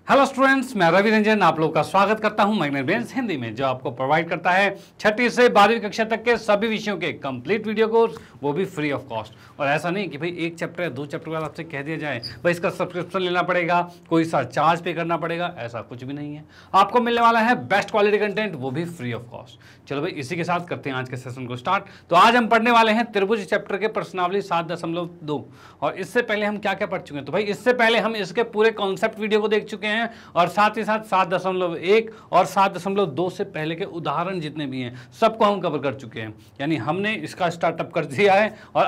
Hello students, मैं रवि रंजन आप लोगों का स्वागत करता हूं मैग्नेट ब्रेन्स हिंदी में, जो आपको प्रोवाइड करता है 6ठी से 12वीं कक्षा तक के सभी विषयों के कंप्लीट वीडियो कोर्स, वो भी फ्री ऑफ कॉस्ट। और ऐसा नहीं कि भाई एक चैप्टर या दो चैप्टर बाद आपसे कह दिया जाए भाई इसका सब्सक्रिप्शन लेना पड़ेगा, कोई सा चार्ज पे करना पड़ेगा, ऐसा कुछ भी नहीं है। आपको मिलने वाला है बेस्ट क्वालिटी कंटेंट, वो भी फ्री ऑफ कॉस्ट। चलो भाई इसी के साथ करते हैं आज के सेशन को स्टार्ट। तो आज हम पढ़ने वाले हैं त्रिभुज चैप्टर के प्रश्नावली 7.2। और इससे पहले हम क्या क्या पढ़ चुके हैं, तो भाई इससे पहले हम इसके पूरे कॉन्सेप्ट वीडियो को देख चुके हैं और साथ ही साथ 7.1 और 7.2 से पहले के उदाहरण जितने भी हैं सबको हम कवर कर चुके हैं। यानी हमने इसका स्टार्टअप कर दिया है और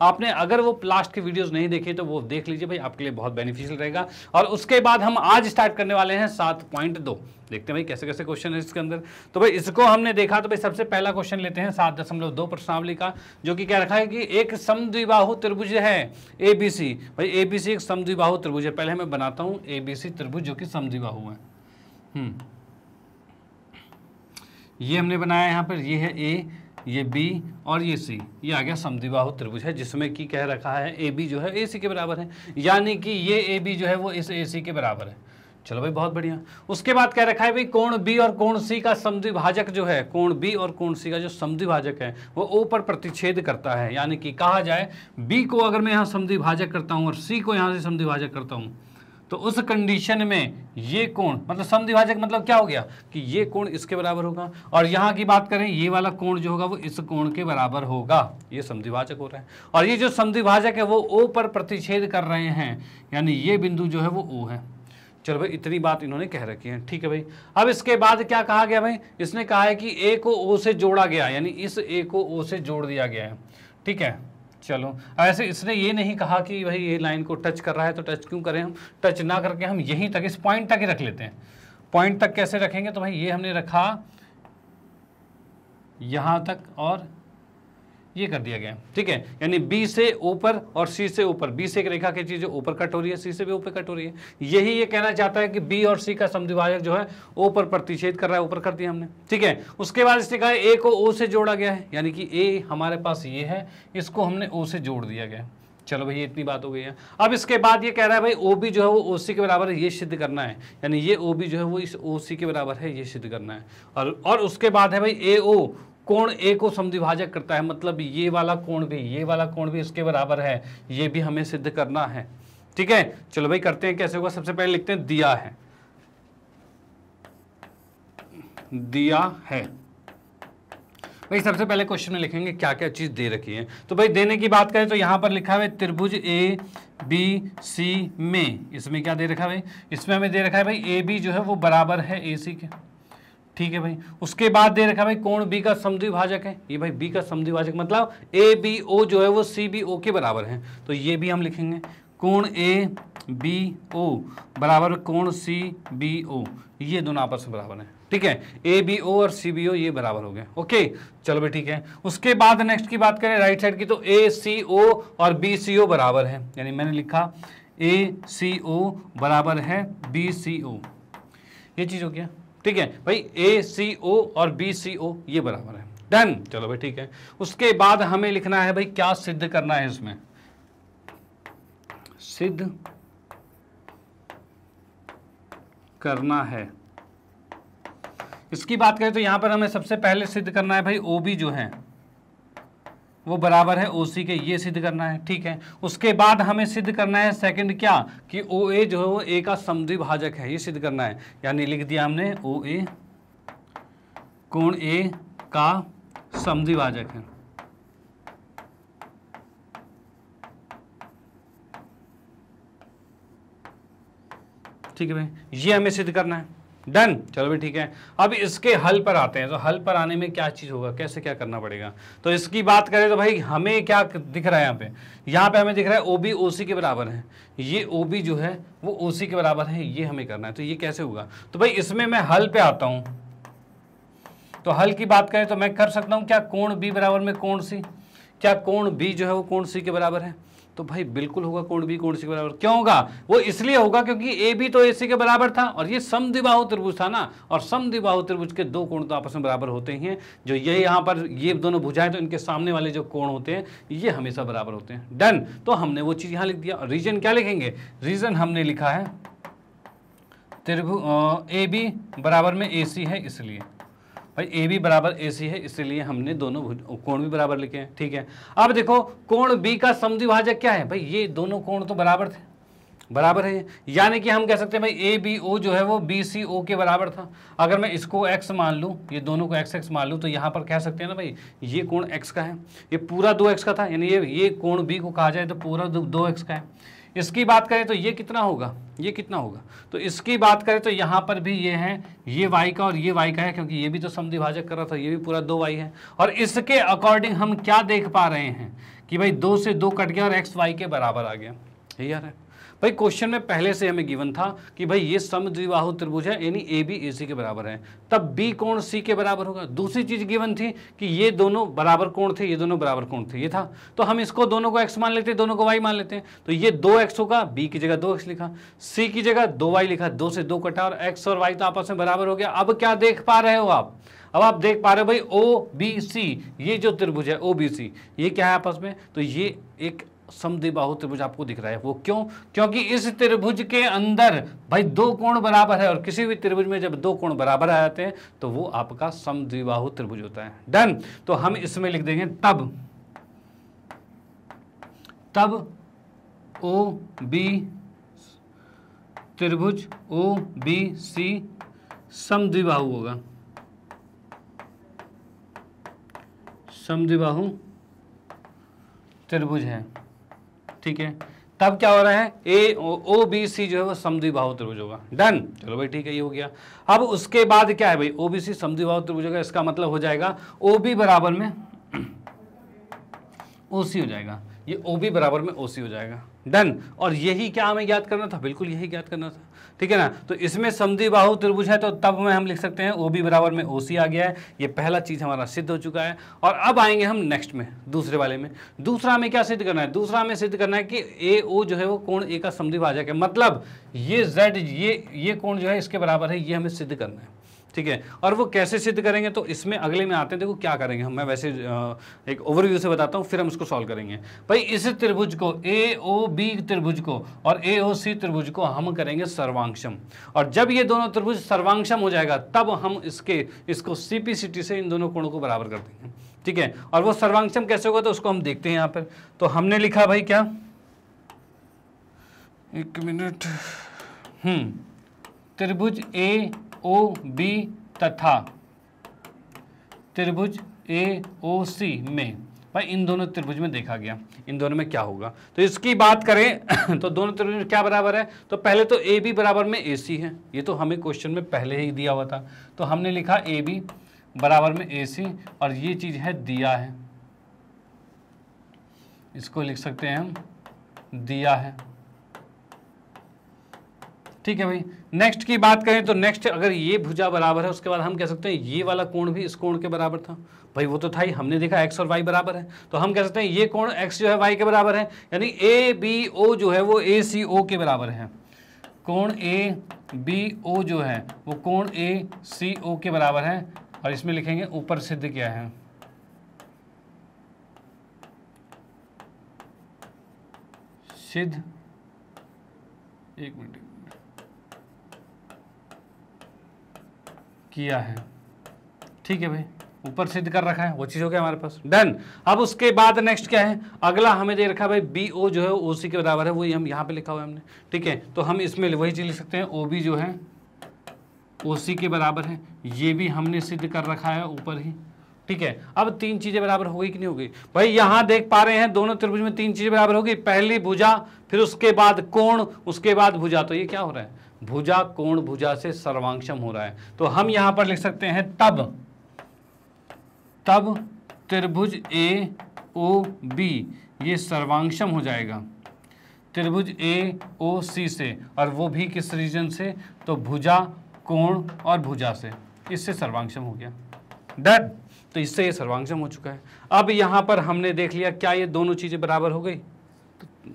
आपने अगर वो लास्ट की वीडियोस नहीं देखी तो वो देख लीजिए भाई, आपके लिए बहुत बेनिफिशियल रहेगा। और उसके बाद हम आज स्टार्ट करने वाले हैं 7.2। देखते हैं भाई कैसे कैसे क्वेश्चन है इसके अंदर। तो भाई इसको हमने देखा, तो भाई सबसे पहला क्वेश्चन लेते हैं 7.2 प्रश्नावली का, जो कि क्या रखा है कि एक समद्विबाहु त्रिभुज है एबीसी। भाई एबीसी एक समद्विबाहु त्रिभुज है। पहले मैं बनाता हूं एबीसी त्रिभुज जो कि समद्विबाहु है। ये हमने बनाया यहाँ पर, ये है ए, ये बी और ये सी, ये आ गया समद्विबाहु त्रिभुज है, जिसमें कि कह रखा है ए बी जो है ए सी के बराबर है, यानी कि ये ए बी जो है वो इस ए सी के बराबर है। चलो भाई बहुत बढ़िया। उसके बाद क्या रखा है भाई, कोण बी और कोण सी का समद्विभाजक जो है, कोण बी और कोण सी का जो समद्विभाजक है वो ओ पर प्रतिच्छेद करता है। यानी कि कहा जाए बी को अगर मैं यहाँ समद्विभाजक करता हूँ और सी को यहाँ से समद्विभाजक करता हूँ तो उस कंडीशन में ये कोण, मतलब समद्विभाजक मतलब क्या हो गया कि ये कोण इसके बराबर होगा, और यहाँ की बात करें ये वाला कोण जो होगा वो इस कोण के बराबर होगा। ये समद्विभाजक हो रहा है और ये जो समद्विभाजक है वो ओ पर प्रतिच्छेद कर रहे हैं, यानी ये बिंदु जो है वो ओ है। चलो भाई इतनी बात इन्होंने कह रखी है, ठीक है भाई। अब इसके बाद क्या कहा गया भाई, इसने कहा है कि ए को ओ से जोड़ा गया, यानी इस ए को ओ से जोड़ दिया गया है, ठीक है। चलो ऐसे इसने ये नहीं कहा कि भाई ये लाइन को टच कर रहा है तो टच क्यों करें, हम टच ना करके हम यहीं तक इस पॉइंट तक ही रख लेते हैं। पॉइंट तक कैसे रखेंगे, तो भाई ये हमने रखा यहां तक और ये कर दिया गया, ठीक है। यानी बी से ऊपर और सी से ऊपर, बी से एक रेखा खींची जो ऊपर कट हो रही है, सी से भी ऊपर कट हो रही है। यही ये कहना चाहता है कि बी और सी का समद्विभाजक जो है ओ पर प्रतिच्छेद कर रहा है, ऊपर कर दिया हमने, ठीक है। उसके बाद इसने कहा ए को ओ से जोड़ा गया है, यानी कि ए हमारे पास ये है, इसको हमने ओ से जोड़ दिया गया। चलो भाई इतनी बात हो गई है। अब इसके बाद ये कह रहा है भाई ओ बी जो है वो ओ सी के बराबर है, ये सिद्ध करना है, यानी ये ओ बी जो है वो इस ओ सी के बराबर है, ये सिद्ध करना है। और उसके बाद है भाई ए ओ कोण ए को समद्विभाजक करता है, मतलब ये वाला कोण भी इसके बराबर है, ये भी हमें सिद्ध करना है, ठीक है। चलो भाई करते हैं कैसे होगा। सबसे पहले लिखते हैं दिया है भाई। सबसे पहले क्वेश्चन में लिखेंगे क्या क्या चीज दे रखी है। तो भाई देने की बात करें तो यहां पर लिखा है त्रिभुज ए बी सी में, इसमें क्या दे रखा है भाई, इसमें हमें दे रखा है भाई ए बी जो है वो बराबर है ए सी के, ठीक है भाई। उसके बाद दे रखा भाई कोण बी का समद्विभाजक है, ये भाई बी का समद्विभाजक मतलब ए बी ओ जो है वो सी बी ओ के बराबर है, तो ये भी हम लिखेंगे कोण ए बी ओ बराबर कोण सी बी ओ, ये दोनों आपस में बराबर है, ठीक है। ए बी ओ और सी बी ओ ये बराबर हो गए, ओके। चलो भाई ठीक है। उसके बाद नेक्स्ट की बात करें राइट साइड की, तो ए सी ओ और बी सी ओ बराबर है, यानी मैंने लिखा ए सी ओ बराबर है बी सी ओ, ये चीज हो गया, ठीक है भाई। ए सी ओ और बी सी ओ ये बराबर है, डन। चलो भाई ठीक है। उसके बाद हमें लिखना है भाई क्या सिद्ध करना है, इसमें सिद्ध करना है। इसकी बात करें तो यहां पर हमें सबसे पहले सिद्ध करना है भाई ओ बी जो है वो बराबर है ओ सी के, ये सिद्ध करना है, ठीक है। उसके बाद हमें सिद्ध करना है सेकंड क्या, कि ओ ए जो है वो ए का समद्विभाजक है, ये सिद्ध करना है, यानी लिख दिया हमने ओ ए कोण ए का समद्विभाजक है, ठीक है भाई। ये हमें सिद्ध करना है, डन। चलो भाई ठीक है। अब इसके हल पर आते हैं, तो हल पर आने में क्या चीज होगा, कैसे क्या करना पड़ेगा। तो इसकी बात करें तो भाई हमें क्या दिख रहा है, यहाँ पे हमें दिख रहा है ओ बी ओ सी के बराबर है, ये ओ बी जो है वो ओ सी के बराबर है, ये हमें करना है। तो ये कैसे होगा, तो भाई इसमें मैं हल पे आता हूं। तो हल की बात करें तो मैं कर सकता हूं क्या, कोण बी बराबर में कोण सी, क्या कोण बी जो है वो कोण सी के बराबर है, तो भाई बिल्कुल होगा कोण बी कोण सी के बराबर। क्यों होगा, वो इसलिए होगा क्योंकि ए बी तो ए सी के बराबर था और ये समद्विबाहु त्रिभुज था ना, और समद्विबाहु त्रिभुज के दो कोण तो आपस में बराबर होते ही हैं। जो ये यहाँ पर ये दोनों भुजाएं तो इनके सामने वाले जो कोण होते हैं ये हमेशा बराबर होते हैं, डन। तो हमने वो चीज यहाँ लिख दिया। रीजन क्या लिखेंगे, रीजन हमने लिखा है त्रिभुज ए बी बराबर में ए सी है, इसलिए भाई ए बी बराबर ए सी है, इसलिए हमने दोनों कोण भी बराबर लिखे हैं। ठीक है, अब देखो कोण बी का समद्विभाजक क्या है भाई, ये दोनों कोण तो बराबर थे, बराबर है, यानी कि हम कह सकते हैं भाई ए बी ओ जो है वो बी सी ओ के बराबर था। अगर मैं इसको x मान लूँ, ये दोनों को x मान लूँ, तो यहाँ पर कह सकते हैं ना भाई ये कोण x का है, ये पूरा 2x का था, यानी ये कोण b को कहा जाए तो पूरा 2x का है। इसकी बात करें तो ये कितना होगा, ये कितना होगा, तो इसकी बात करें तो यहाँ पर भी ये है, ये y का और ये y का है, क्योंकि ये भी तो समद्विभाजक कर रहा था, ये भी पूरा 2y है। और इसके अकॉर्डिंग हम क्या देख पा रहे हैं कि भाई 2 से 2 कट गया और x y के बराबर आ गया। यही आ रहा है भाई, क्वेश्चन में पहले से हमें गिवन था कि भाई ये समद्विबाहु त्रिभुज है, यानी ए बी ए सी के बराबर है, तब बी कोण सी के बराबर होगा। दूसरी चीज गिवन थी कि ये दोनों बराबर कोण थे, ये दोनों बराबर कोण थे, ये था, तो हम इसको दोनों को x मान लेते हैं, दोनों को y मान लेते हैं, तो ये 2x होगा, b की जगह 2x लिखा, c की जगह 2y लिखा, 2 से 2 कटा और x और y तो आपस में बराबर हो गया। अब क्या देख पा रहे हो आप, अब आप देख पा रहे हो भाई ओ बी सी, ये जो त्रिभुज है ओ बी सी, ये क्या है आपस में, तो ये एक समद्विबाहु त्रिभुज आपको दिख रहा है। वो क्यों, क्योंकि इस त्रिभुज के अंदर भाई 2 कोण बराबर है, और किसी भी त्रिभुज में जब 2 कोण बराबर आ जाते हैं तो वो आपका समद्विबाहु त्रिभुज होता है। डन, तो हम इसमें लिख देंगे तब ओ बी त्रिभुज ओ बी सी समद्विबाहु होगा, समद्विबाहु त्रिभुज है। ठीक है, तब क्या हो रहा है, ए ओ बी सी जो है वो समद्विबाहु त्रिभुज होगा। डन, चलो भाई ठीक है, ये हो गया। अब उसके बाद क्या है भाई, ओ बी सी समद्विबाहु त्रिभुज होगा, इसका मतलब हो जाएगा ओ बी बराबर में ओ सी हो जाएगा, ये ओ बी बराबर में ओ सी हो जाएगा। डन, और यही क्या हमें ज्ञात करना था, बिल्कुल यही ज्ञात करना था। ठीक है ना, तो इसमें समद्विबाहु त्रिभुज है, तो तब में हम लिख सकते हैं ओ बी बराबर में ओ सी आ गया है, ये पहला चीज हमारा सिद्ध हो चुका है। और अब आएंगे हम नेक्स्ट में, दूसरे वाले में। दूसरा हमें क्या सिद्ध करना है, दूसरा हमें सिद्ध करना है कि ए ओ जो है वो कोण ए का समद्विभाजक है, मतलब ये z ये कोण जो है इसके बराबर है, ये हमें सिद्ध करना है। ठीक है, और वो कैसे सिद्ध करेंगे तो इसमें अगले में आते हैं, देखो क्या करेंगे हम, मैं वैसे एक ओवरव्यू से बताता हूँ, फिर हम इसको सॉल्व करेंगे। भाई इस त्रिभुज को ए ओ बी त्रिभुज को और ए ओ सी त्रिभुज को हम करेंगे सर्वांक्षम, और जब ये दोनों त्रिभुज सर्वांक्षम हो जाएगा तब हम इसको सीपीसीटी से इन दोनों कोणों को बराबर कर देंगे। ठीक है, और वो सर्वांक्षम कैसे होगा तो उसको हम देखते हैं यहाँ पर। तो हमने लिखा भाई क्या, एक मिनट, त्रिभुज ए ओ बी तथा त्रिभुज ए ओ सी में, भाई इन दोनों त्रिभुज में देखा गया इन दोनों में क्या होगा। तो इसकी बात करें तो दोनों त्रिभुज में क्या बराबर है, तो पहले तो ए बी बराबर में ए सी है, ये तो हमें क्वेश्चन में पहले ही दिया हुआ था, तो हमने लिखा ए बी बराबर में ए सी, और ये चीज है दिया है, इसको लिख सकते हैं हम दिया है। ठीक है भाई, नेक्स्ट की बात करें तो नेक्स्ट अगर ये भुजा बराबर है, उसके बाद हम कह सकते हैं ये वाला कोण भी इस कोण के बराबर था, भाई वो तो था ही, हमने देखा x और y बराबर है, तो हम कह सकते हैं ये कोण x जो है y के बराबर है, यानी ए बी ओ जो है वो ए सी ओ के बराबर है, कोण ए बी ओ जो है वो कोण ए सी ओ के बराबर है। और इसमें लिखेंगे ऊपर सिद्ध क्या है, सिद्ध, एक मिनट, किया है। ठीक है भाई, ऊपर सिद्ध कर रखा है, वो चीज हो गया हमारे पास। डन, अब उसके बाद नेक्स्ट क्या है, अगला हमें दे रखा है भाई बी ओ जो है ओ सी के बराबर है, वही हम यहाँ पे लिखा हुआ है हमने। ठीक है, तो हम इसमें वही चीज लिख सकते हैं, ओ बी जो है ओ सी के बराबर है, ये भी हमने सिद्ध कर रखा है ऊपर ही। ठीक है, अब 3 चीजें बराबर हो गई कि नहीं हो गई भाई, यहाँ देख पा रहे हैं दोनों त्रिभुज में 3 चीजें बराबर हो गई, पहली भुजा, फिर उसके बाद कोण, उसके बाद भुजा, तो ये क्या हो रहा है, भुजा कोण भुजा से सर्वांक्षम हो रहा है। तो हम यहां पर लिख सकते हैं तब त्रिभुज ए ओ बी ये सर्वांक्षम हो जाएगा त्रिभुज ए ओ सी से, और वो भी किस रीजन से, तो भुजा कोण और भुजा से, इससे सर्वांक्षम हो गया। डन, तो इससे ये सर्वांक्षम हो चुका है। अब यहां पर हमने देख लिया क्या ये दोनों चीजें बराबर हो गई,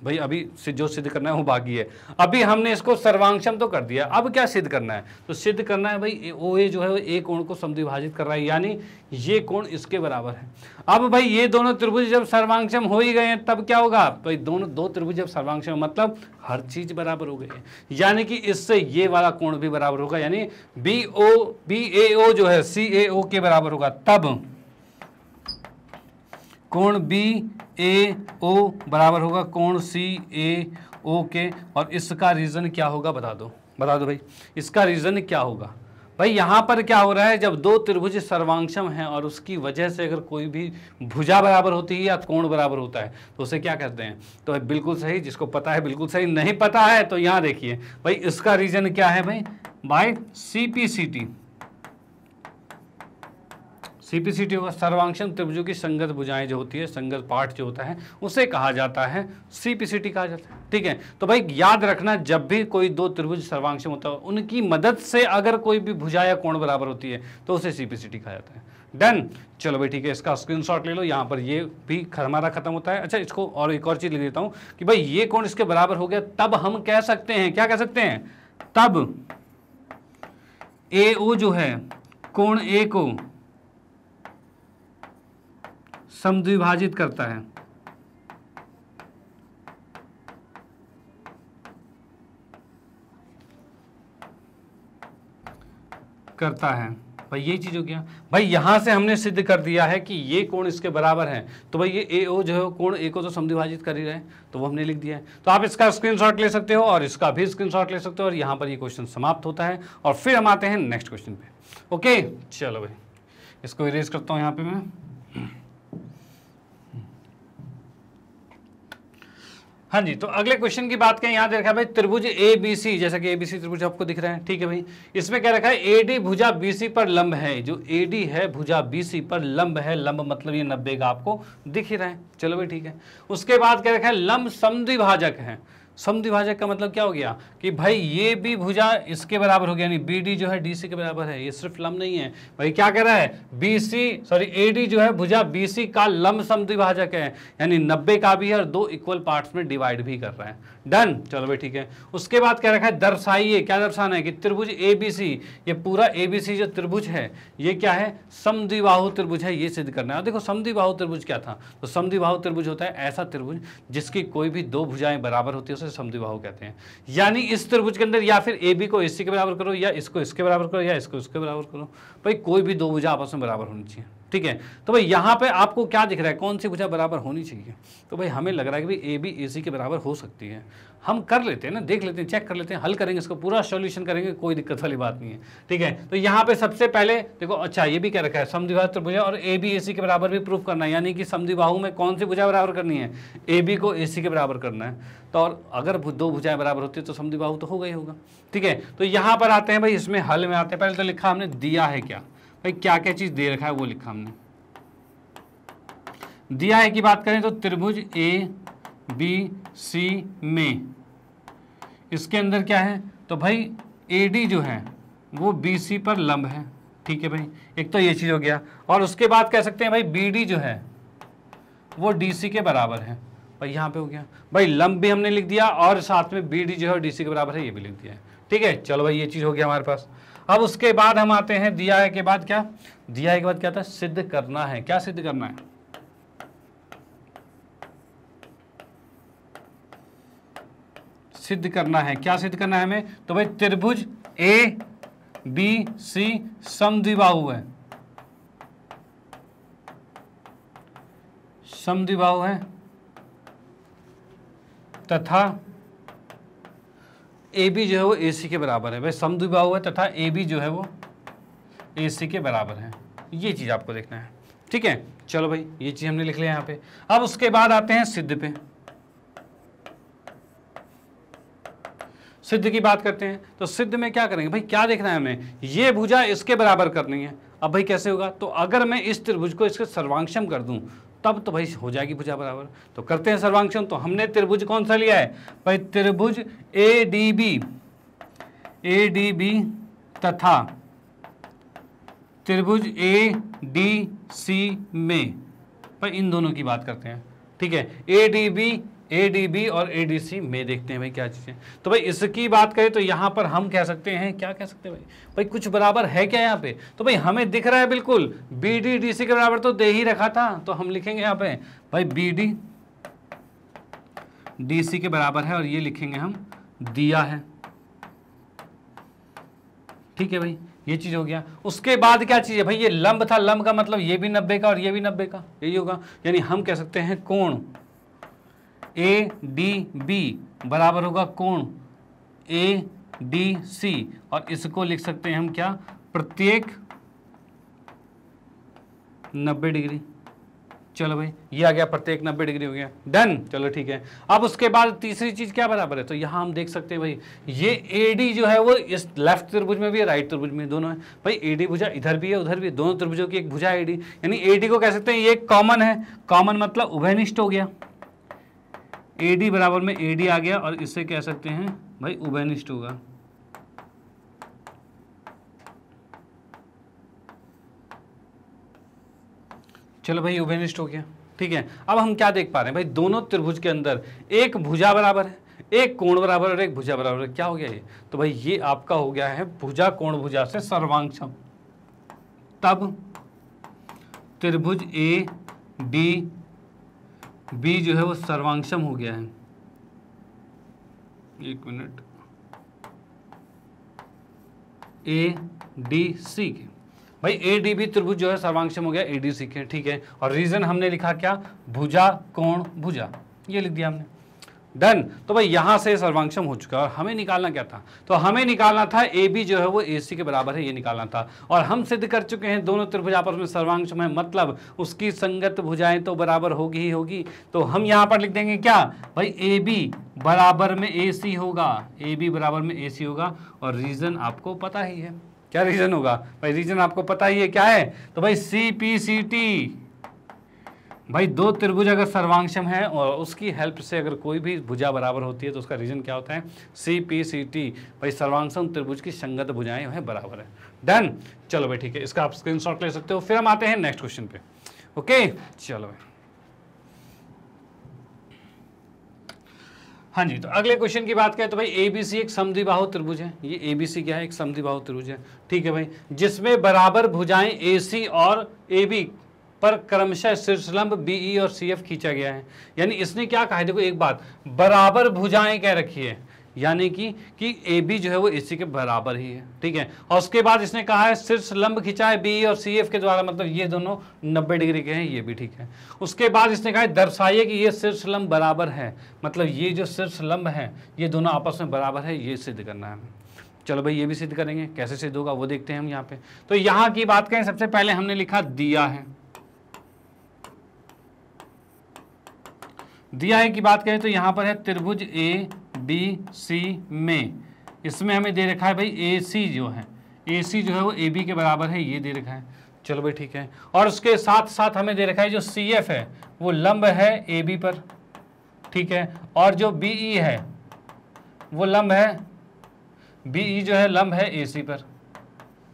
भाई अभी जो सिद्ध करना है वो बाकी है। अभी हमने इसको सर्वांक्षम तो कर दिया, अब क्या सिद्ध करना है? तो सिद्ध करना है भाई ओ ए जो है वो ए कोण को समद्विभाजित कर रहा है, यानी ये कोण इसके बराबर है। अब भाई ये दोनों त्रिभुज जब सर्वांक्षम हो ही गए हैं तब क्या होगा? भाई दोनों दो त्रिभुज जब सर्वांक्षम मतलब हर चीज बराबर हो गई है, यानी कि इससे ये वाला कोण भी बराबर होगा, यानी बी ए ओ जो है सी ए ओ के बराबर होगा, तब कोण बी ए ओ बराबर होगा कोण सी ए ओ के। और इसका रीजन क्या होगा बता दो भाई, इसका रीजन क्या होगा? भाई यहाँ पर क्या हो रहा है, जब दो त्रिभुज सर्वांक्षम हैं और उसकी वजह से अगर कोई भी भुजा बराबर होती है या कोण बराबर होता है तो उसे क्या कहते हैं? तो भाई बिल्कुल सही, जिसको पता है बिल्कुल सही, नहीं पता है तो यहाँ देखिए भाई इसका रीजन क्या है भाई, बाय सीपीसीटी। सीपीसीटी होगा सर्वांक्षम त्रिभुजों की संगत भुजाएं जो होती है, संगत पार्ट जो होता है उसे कहा जाता है सीपीसीटी कहा जाता है। ठीक है, तो भाई याद रखना जब भी कोई दो त्रिभुज सर्वांक्षम होता है उनकी मदद से अगर कोई भी भुजा या कोण बराबर होती है तो उसे सीपीसीटी कहा जाता है। डन, चलो भाई ठीक है, इसका स्क्रीनशॉट ले लो। यहाँ पर ये भी हमारा खत्म होता है। अच्छा, इसको और एक और चीज लिख देता हूँ कि भाई ये कोण इसके बराबर हो गया, तब हम कह सकते हैं, क्या कह सकते हैं? तब ए ओ जो है कोण ए को समद्विभाजित करता है। भाई ये चीज हो गया। भाई यहां से हमने सिद्ध कर दिया है कि ये कोण इसके बराबर है, तो भाई ये ए ओ जो है कोण ए को तो समद्विभाजित कर ही रहे हैं, तो वो हमने लिख दिया है। तो आप इसका स्क्रीनशॉट ले सकते हो और इसका भी स्क्रीनशॉट ले सकते हो, और यहां पर ये क्वेश्चन समाप्त होता है। और फिर हम आते हैं नेक्स्ट क्वेश्चन पे। ओके, चलो भाई इसको इरेज करता हूं यहाँ पे मैं। हाँ जी, तो अगले क्वेश्चन की बात करें, यहाँ दे रखा है भाई त्रिभुज ए बी सी, जैसा कि ए बी सी त्रिभुज आपको दिख रहा है। ठीक है भाई, इसमें क्या रखा है, ए डी भुजा बी सी पर लंब है। जो ए डी है भुजा बी सी पर लंब है, लंब मतलब ये 90 का आपको दिख ही रहा है। चलो भाई ठीक है, उसके बाद क्या रखा है, लंब समद्विभाजक है। समद्विभाजक का मतलब क्या हो गया कि भाई ये भी भुजा इसके बराबर हो गया, यानी बी डी जो है डी सी के बराबर है। ये सिर्फ लंब नहीं है भाई, क्या कह रहा है, ए डी जो है भुजा बी सी का लंब समद्विभाजक है, यानी 90 का भी है और दो इक्वल पार्ट्स में डिवाइड भी कर रहा है। डन, चलो भाई ठीक है। उसके बाद क्या रखा है, दर्शाइए, क्या दर्शाना है कि त्रिभुज ए बी सी, ये पूरा ए बी सी जो त्रिभुज है ये क्या है, समद्विबाहु त्रिभुज है, ये सिद्ध करना है। देखो समद्विबाहु त्रिभुज क्या था, तो समद्विबाहु त्रिभुज होता है ऐसा त्रिभुज जिसकी कोई भी दो भुजाएं बराबर होती है, समद्विबाहु कहते हैं। यानी इस त्रिभुज के अंदर या फिर ए बी को एसी के बराबर करो, या इसको इसके बराबर करो, या इसको इसके बराबर करो, भाई कोई भी दो भुजा आपस में बराबर होनी चाहिए। ठीक है, तो भाई यहाँ पे आपको क्या दिख रहा है, कौन सी भुजा बराबर होनी चाहिए? तो भाई हमें लग रहा है कि भाई ए बी ए सी के बराबर हो सकती है। हम कर लेते हैं ना, देख लेते हैं, चेक कर लेते हैं, हल करेंगे इसको, पूरा सॉल्यूशन करेंगे, कोई दिक्कत वाली बात नहीं है। ठीक है, तो यहाँ पे सबसे पहले देखो, अच्छा ये भी क्या रखा है, समद्विबाहु त्रिभुज और ए बी ए सी के बराबर भी प्रूफ करना है, यानी कि समद्विबाहु में कौन सी भुजा बराबर करनी है, ए बी को ए सी के बराबर करना है। तो और अगर दो भुजाएं बराबर होती है तो समद्विबाहु तो होगा ही होगा। ठीक है, तो यहाँ पर आते हैं भाई, इसमें हल में आते हैं। पहले तो लिखा हमने दिया है क्या, भाई क्या क्या चीज दे रखा है वो लिखा हमने। दिया है की बात करें तो त्रिभुज ए बी सी में इसके अंदर क्या है, तो भाई ए डी जो है वो बी सी पर लंब है। ठीक है भाई, एक तो ये चीज हो गया, और उसके बाद कह सकते हैं भाई बी डी जो है वो डी सी के बराबर है। भाई यहाँ पे हो गया भाई, लंब भी हमने लिख दिया और साथ में बी डी जो है डी सी के बराबर है, ये भी लिख दिया है। ठीक है, चलो भाई ये चीज हो गया हमारे पास। अब उसके बाद हम आते हैं, दिया है के बाद क्या, दिया है के बाद क्या था, सिद्ध करना है। क्या सिद्ध करना है, सिद्ध करना है। क्या सिद्ध करना है हमें, तो भाई त्रिभुज ए बी सी समद्विबाहु है, समद्विबाहु है तथा ए बी जो है वो ए सी के बराबर है। भाई समद्विबाहु है तथा ए बी जो है वो ए सी के बराबर है, ये चीज आपको देखना है। ठीक है, चलो भाई ये चीज हमने लिख लिया यहाँ पे। अब उसके बाद आते हैं सिद्ध पे। सिद्ध की बात करते हैं, तो सिद्ध में क्या करेंगे भाई, क्या देखना है हमें, ये भुजा इसके बराबर करनी है। अब भाई कैसे होगा, तो अगर मैं इस त्रिभुज को इसके सर्वांक्षम कर दूं तब तो भाई हो जाएगी भुजा बराबर। तो करते हैं सर्वांक्षम। तो हमने त्रिभुज कौन सा लिया है भाई, त्रिभुज ए डी बी तथा त्रिभुज ए डी सी में, भाई इन दोनों की बात करते हैं। ठीक है, ए डी बी ADB और ADC में देखते हैं भाई क्या चीज़ है। तो भाई इसकी बात करें तो यहाँ पर हम कह सकते हैं, क्या कह सकते हैं भाई कुछ बराबर है क्या यहाँ पे? तो भाई हमें दिख रहा है बिल्कुल BD DC के बराबर तो दे ही रखा था, तो हम लिखेंगे यहाँ पे भाई BD DC के बराबर है और ये लिखेंगे हम दिया है। ठीक है भाई, ये चीज हो गया। उसके बाद क्या चीज है भाई, ये लंब था, लंब का मतलब ये भी 90 का और ये भी 90 का, यही होगा। यानी हम कह सकते हैं कोण ADB बराबर होगा कोण ADC, और इसको लिख सकते हैं हम क्या, प्रत्येक 90 डिग्री। चलो भाई ये आ गया, प्रत्येक 90 डिग्री हो गया, डन। चलो ठीक है। अब उसके बाद तीसरी चीज क्या बराबर है, तो यहां हम देख सकते हैं भाई ये AD जो है वो इस लेफ्ट त्रिभुज में भी है, राइट त्रिभुज में, दोनों है भाई। AD भुजा इधर भी है उधर भी, दोनों त्रिभुजों की एक भुजा AD, यानी AD को कह सकते हैं ये कॉमन है। कॉमन मतलब उभयनिष्ठ हो गया, AD बराबर में AD आ गया, और इससे कह सकते हैं भाई उभयनिष्ठ होगा। चलो भाई उभयनिष्ठ हो गया, ठीक है। अब हम क्या देख पा रहे हैं भाई, दोनों त्रिभुज के अंदर एक भुजा बराबर है, एक कोण बराबर और एक भुजा बराबर है। क्या हो गया ये, तो भाई ये आपका हो गया है भुजा कोण भुजा से सर्वांगसम। तब त्रिभुज ADB जो है वो सर्वांगसम हो गया है। एक मिनट, ADC के भाई ADB त्रिभुज जो है सर्वांगसम हो गया ADC के, ठीक है। और रीजन हमने लिखा क्या, भुजा कोण भुजा, ये लिख दिया हमने, डन। तो भाई यहां से सर्वांगसम हो चुका है। और हमें निकालना क्या था, तो हमें निकालना था AB जो है वो AC के बराबर है, ये निकालना था। और हम सिद्ध कर चुके हैं दोनों त्रिभुज आपस में सर्वांगसम है, मतलब उसकी संगत भुजाएं तो बराबर होगी ही होगी। तो हम यहाँ पर लिख देंगे क्या भाई, AB बराबर में AC होगा, AB बराबर में AC होगा। और रीजन आपको पता ही है, क्या रीजन होगा भाई, रीजन आपको पता ही है क्या है, तो भाई CPCT। भाई दो त्रिभुज अगर सर्वांगसम है और उसकी हेल्प से अगर कोई भी भुजा बराबर होती है तो उसका रीजन क्या होता है, CPCT। भाई सर्वांगसम त्रिभुज की संगत भुजाएं है बराबर है, डन। चलो भाई ठीक है, इसका आप स्क्रीनशॉट ले सकते हो। फिर हम आते हैं नेक्स्ट क्वेश्चन पे। ओके चलो भाई, हाँ जी। तो अगले क्वेश्चन की बात करें तो भाई ABC एक समद्विबाहु त्रिभुज है। ये ABC क्या है, एक समद्विबाहु त्रिभुज है, ठीक है भाई, जिसमें बराबर भुजाएं AC और AB पर क्रमशः शीर्षलंब BE और CF खींचा गया है। यानी इसने क्या कहा है, देखो एक बात, बराबर भुजाएं कह रखी है, यानी कि AB जो है वो AC के बराबर ही है, ठीक है। और उसके बाद इसने कहा है शीर्षलंब खींचा है BE और CF के द्वारा, मतलब ये दोनों 90 डिग्री के हैं, ये भी ठीक है। उसके बाद इसने कहा है दर्शाइए कि ये शीर्षलंब बराबर है, मतलब ये जो शीर्षलंब है ये दोनों आपस में बराबर है, ये सिद्ध करना है हमें। चलो भाई ये भी सिद्ध करेंगे, कैसे सिद्ध होगा वो देखते हैं हम यहाँ पे। तो यहाँ की बात करें, सबसे पहले हमने लिखा दिया है, दिया है की बात करें तो यहाँ पर है त्रिभुज ABC में, इसमें हमें दे रखा है भाई AC जो है, AC जो है वो AB के बराबर है, ये दे रखा है। चलो भाई ठीक है। और उसके साथ साथ हमें दे रखा है जो CF है वो लंब है AB पर, ठीक है। और जो BE है वो लंब है, BE जो है लंब है AC पर,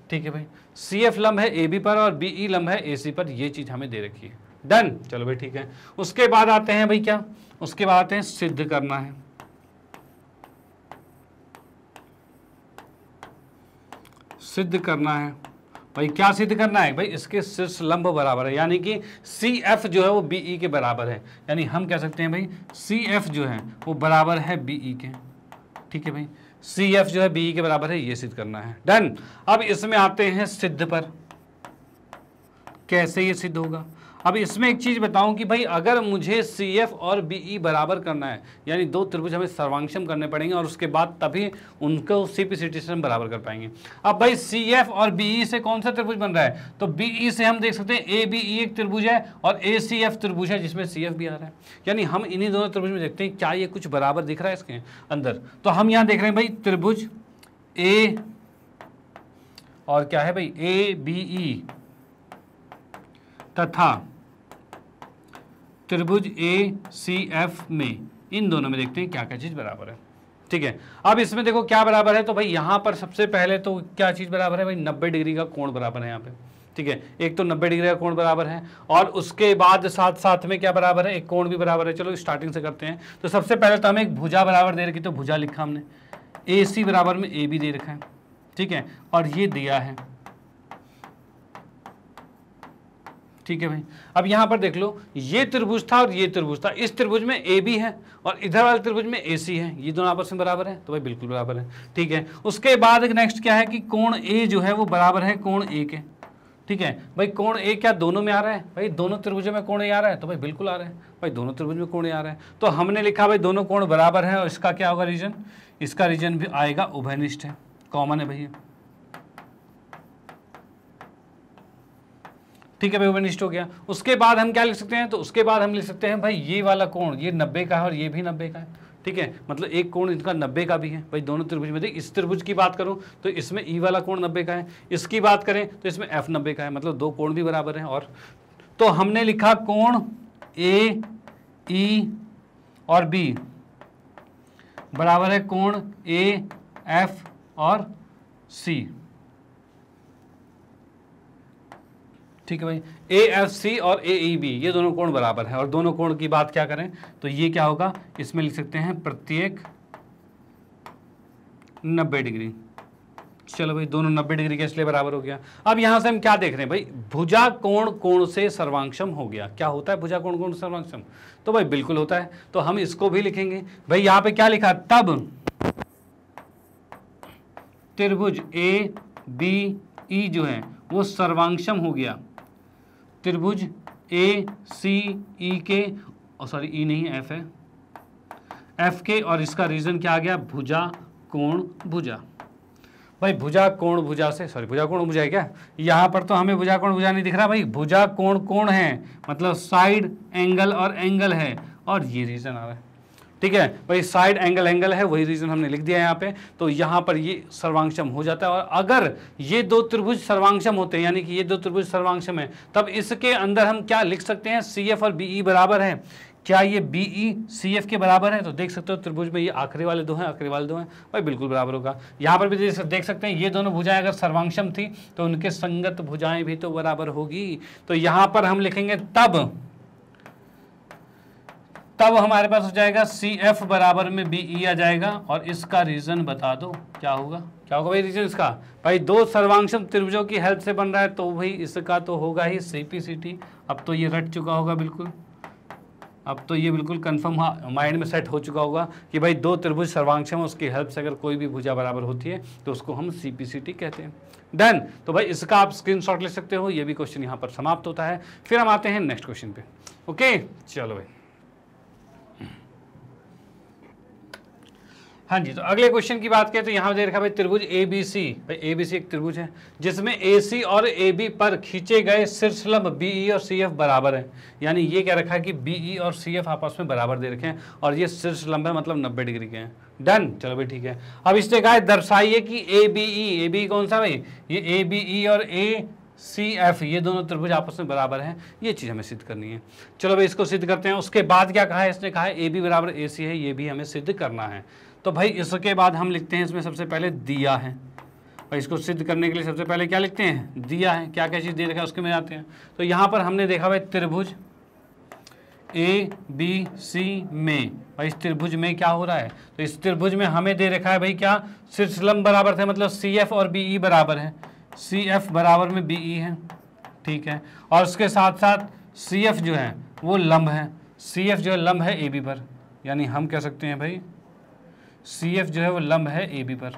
ठीक है भाई। CF लंब है AB पर और BE लंब है AC पर, ये चीज हमें दे रखी है, डन। चलो भाई ठीक है। उसके बाद आते हैं भाई क्या, उसके बाद आते हैं सिद्ध करना है। सिद्ध करना है भाई, क्या सिद्ध करना है भाई, इसके शीर्ष लंब बराबर है, यानी कि CF जो है वो BE के बराबर है। यानी हम कह सकते हैं भाई CF जो है वो बराबर है BE के, ठीक है भाई। CF जो है BE के बराबर है, ये सिद्ध करना है, डन। अब इसमें आते हैं सिद्ध पर, कैसे ये सिद्ध होगा। अब इसमें एक चीज बताऊं कि भाई अगर मुझे CF और BE बराबर करना है, यानी दो त्रिभुज हमें सर्वांगसम करने पड़ेंगे और उसके बाद तभी उनको CPCT से हम बराबर कर पाएंगे। अब भाई CF और BE से कौन सा त्रिभुज बन रहा है, तो BE से हम देख सकते हैं ABE एक त्रिभुज है और ACF त्रिभुज है जिसमें CF भी आ रहा है। यानी हम इन्हीं दोनों त्रिभुज में देखते हैं क्या ये कुछ बराबर दिख रहा है इसके अंदर। तो हम यहाँ देख रहे हैं भाई त्रिभुज A और क्या है भाई ABE तथा त्रिभुज ACF में, इन दोनों में देखते हैं क्या क्या चीज बराबर है, ठीक है। अब इसमें देखो क्या बराबर है, तो भाई यहां पर सबसे पहले तो क्या चीज बराबर है भाई, 90 डिग्री का कोण बराबर है यहाँ पे, ठीक है, एक तो 90 डिग्री का कोण बराबर है और उसके बाद साथ साथ में क्या बराबर है, एक कोण भी बराबर है। चलो स्टार्टिंग से करते हैं। तो सबसे पहले तो हमें एक भुजा बराबर दे रखी, तो भुजा लिखा हमने, AC बराबर में AB दे रखा है, ठीक है, और ये दिया है, ठीक है भाई। अब यहां पर देख लो, ये त्रिभुज था और ये त्रिभुज था, इस त्रिभुज में AB है और इधर वाले त्रिभुज में AC है, ये दोनों आपस में बराबर है, तो भाई बिल्कुल बराबर है, ठीक है। उसके बाद नेक्स्ट क्या है कि कोण A जो है वो बराबर है कोण A के, ठीक है भाई। कोण A क्या दोनों में आ रहा है भाई, दोनों त्रिभुजों में कोण A आ रहा है, तो भाई बिल्कुल आ रहा है भाई, दोनों त्रिभुज में कोण A आ रहा है। तो हमने लिखा भाई दोनों कोण बराबर है और इसका क्या होगा रीजन, इसका रीजन भी आएगा उभयनिष्ठ है, कॉमन है भैया, ठीक है भाई, उभयनिष्ठ हो गया। उसके बाद हम क्या लिख सकते हैं, तो उसके बाद हम लिख सकते हैं भाई ये वाला कोण ये 90 का है और ये भी 90 का है, ठीक है, मतलब एक कोण इनका 90 का भी है भाई, दोनों त्रिभुज में। देख इस त्रिभुज की बात करूं तो इसमें ई वाला कोण 90 का है, इसकी बात करें तो इसमें एफ 90 का है, मतलब दो कोण भी बराबर हैं। और तो हमने लिखा कोण ए ई और बी बराबर है कोण ए एफ और सी, ठीक है भाई। AFC और AEB ये दोनों कोण बराबर है और दोनों कोण की बात क्या करें तो ये क्या होगा, इसमें लिख सकते हैं प्रत्येक 90 डिग्री। चलो भाई दोनों 90 डिग्री के इसलिए बराबर हो गया। अब यहां से हम क्या देख रहे हैं भाई, भुजा कोण कोण से सर्वांक्षम हो गया। क्या होता है भुजा कोण कोण से सर्वांक्षम, तो भाई बिल्कुल होता है, तो हम इसको भी लिखेंगे भाई। यहां पे क्या लिखा, तब त्रिभुज ABE जो है वो सर्वांक्षम हो गया त्रिभुज ACE के, सॉरी ई नहीं F है, F के, और इसका रीजन क्या आ गया, भुजा कोण भुजा। भाई भुजा कोण भुजा से, सॉरी भुजा कोण भुजा है क्या, यहाँ पर तो हमें भुजा कोण भुजा नहीं दिख रहा भाई, भुजा कोण कोण है मतलब साइड एंगल और एंगल है, और ये रीजन आ रहा है, ठीक है भाई, साइड एंगल एंगल है, वही रीजन हमने लिख दिया है यहाँ पे। तो यहाँ पर ये सर्वांक्षम हो जाता है, और अगर ये दो त्रिभुज सर्वांक्षम होते हैं, यानी कि ये दो त्रिभुज सर्वांक्षम है, तब इसके अंदर हम क्या लिख सकते हैं, CF और BE बराबर है। क्या ये BE CF के बराबर है, तो देख सकते हो त्रिभुज में ये आखिरी वाले दो हैं, आखिरी वाले दो हैं भाई, बिल्कुल बराबर होगा। यहाँ पर भी देख सकते हैं ये दोनों भुजाएं अगर सर्वांक्षम थी तो उनके संगत भुजाएं भी तो बराबर होगी। तो यहाँ पर हम लिखेंगे तब हमारे पास हो जाएगा CF बराबर में BE आ जाएगा, और इसका रीजन बता दो क्या होगा, क्या होगा भाई रीजन इसका, भाई दो सर्वांक्षम त्रिभुजों की हेल्प से बन रहा है, तो भाई इसका तो होगा ही CPCT। अब तो ये रट चुका होगा बिल्कुल, अब तो ये बिल्कुल कंफर्म माइंड में सेट हो चुका होगा कि भाई दो त्रिभुज सर्वांक्षम है, उसकी हेल्प से अगर कोई भी भुजा बराबर होती है तो उसको हम CPCT कहते हैं। डन। तो भाई इसका आप स्क्रीनशॉट ले सकते हो, ये भी क्वेश्चन यहाँ पर समाप्त होता है। फिर हम आते हैं नेक्स्ट क्वेश्चन पे। ओके चलो भाई, हाँ जी, तो अगले क्वेश्चन की बात करें तो यहाँ दे रखा भाई त्रिभुज ABC, भाई ABC एक त्रिभुज है जिसमें AC और AB पर खींचे गए शीर्षलंब BE और CF बराबर हैं। यानी ये क्या रखा है कि BE और CF आपस में बराबर दे रखे हैं, और ये शीर्षलंब है मतलब 90 डिग्री के हैं। डन। चलो भाई ठीक है। अब इसने कहा दर्शाइए कि ABE कौन सा भाई, ये ABE और ACF ये दोनों त्रिभुज आपस में बराबर हैं, ये चीज़ हमें सिद्ध करनी है। चलो भाई इसको सिद्ध करते हैं। उसके बाद क्या कहा है, इसने कहा है AB बराबर AC है, ये भी हमें सिद्ध करना है। तो भाई इसके बाद हम लिखते हैं इसमें सबसे पहले दिया है, भाई इसको सिद्ध करने के लिए सबसे पहले क्या लिखते हैं, दिया है। क्या क्या चीज़ दे रखा है उसके में आते हैं। तो यहाँ पर हमने देखा भाई त्रिभुज ABC में, भाई इस त्रिभुज में क्या हो रहा है, तो इस त्रिभुज में हमें दे रखा है भाई क्या, शीर्षलंब बराबर थे, मतलब CF और BE बराबर है, CF बराबर में BE है, ठीक है। और उसके साथ साथ CF जो है वो लंब है, CF जो है लंब है AB पर, यानी हम कह सकते हैं भाई CF जो है वो लंब है AB पर,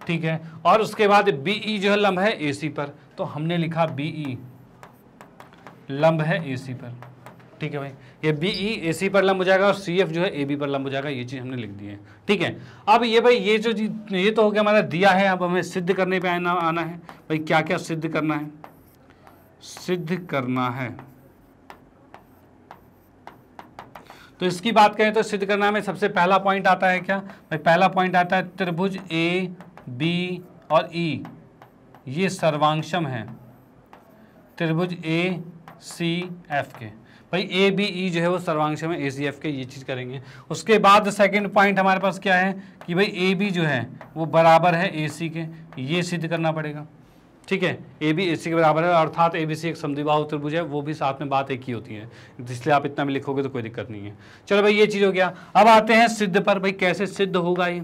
ठीक है। और उसके बाद BE जो है लंब है AC पर, तो हमने लिखा BE लंब है AC पर, ठीक है भाई। ये BE AC पर लंब हो जाएगा और CF जो है AB पर लंब हो जाएगा, ये चीज़ हमने लिख दी है, ठीक है। अब ये भाई ये जो चीज ये तो हो गया हमारा दिया है, अब हमें सिद्ध करने पे आना है भाई, क्या क्या सिद्ध करना है, सिद्ध करना है। तो इसकी बात करें तो सिद्ध करना में सबसे पहला पॉइंट आता है क्या भाई, पहला पॉइंट आता है त्रिभुज AB और E ये सर्वांक्षम है त्रिभुज ACF के, भाई ABE जो है वो सर्वांक्षम है ACF के, ये चीज़ करेंगे। उसके बाद सेकंड पॉइंट हमारे पास क्या है कि भाई AB जो है वो बराबर है AC के, ये सिद्ध करना पड़ेगा, ठीक है, ए बी ए सी के बराबर है, अर्थात ए बी सी एक समद्विबाहु त्रिभुज है, वो भी साथ में बात एक ही होती है, इसलिए आप इतना भी लिखोगे तो कोई दिक्कत नहीं है। चलो भाई ये चीज हो गया। अब आते हैं सिद्ध पर, भाई कैसे सिद्ध होगा ये।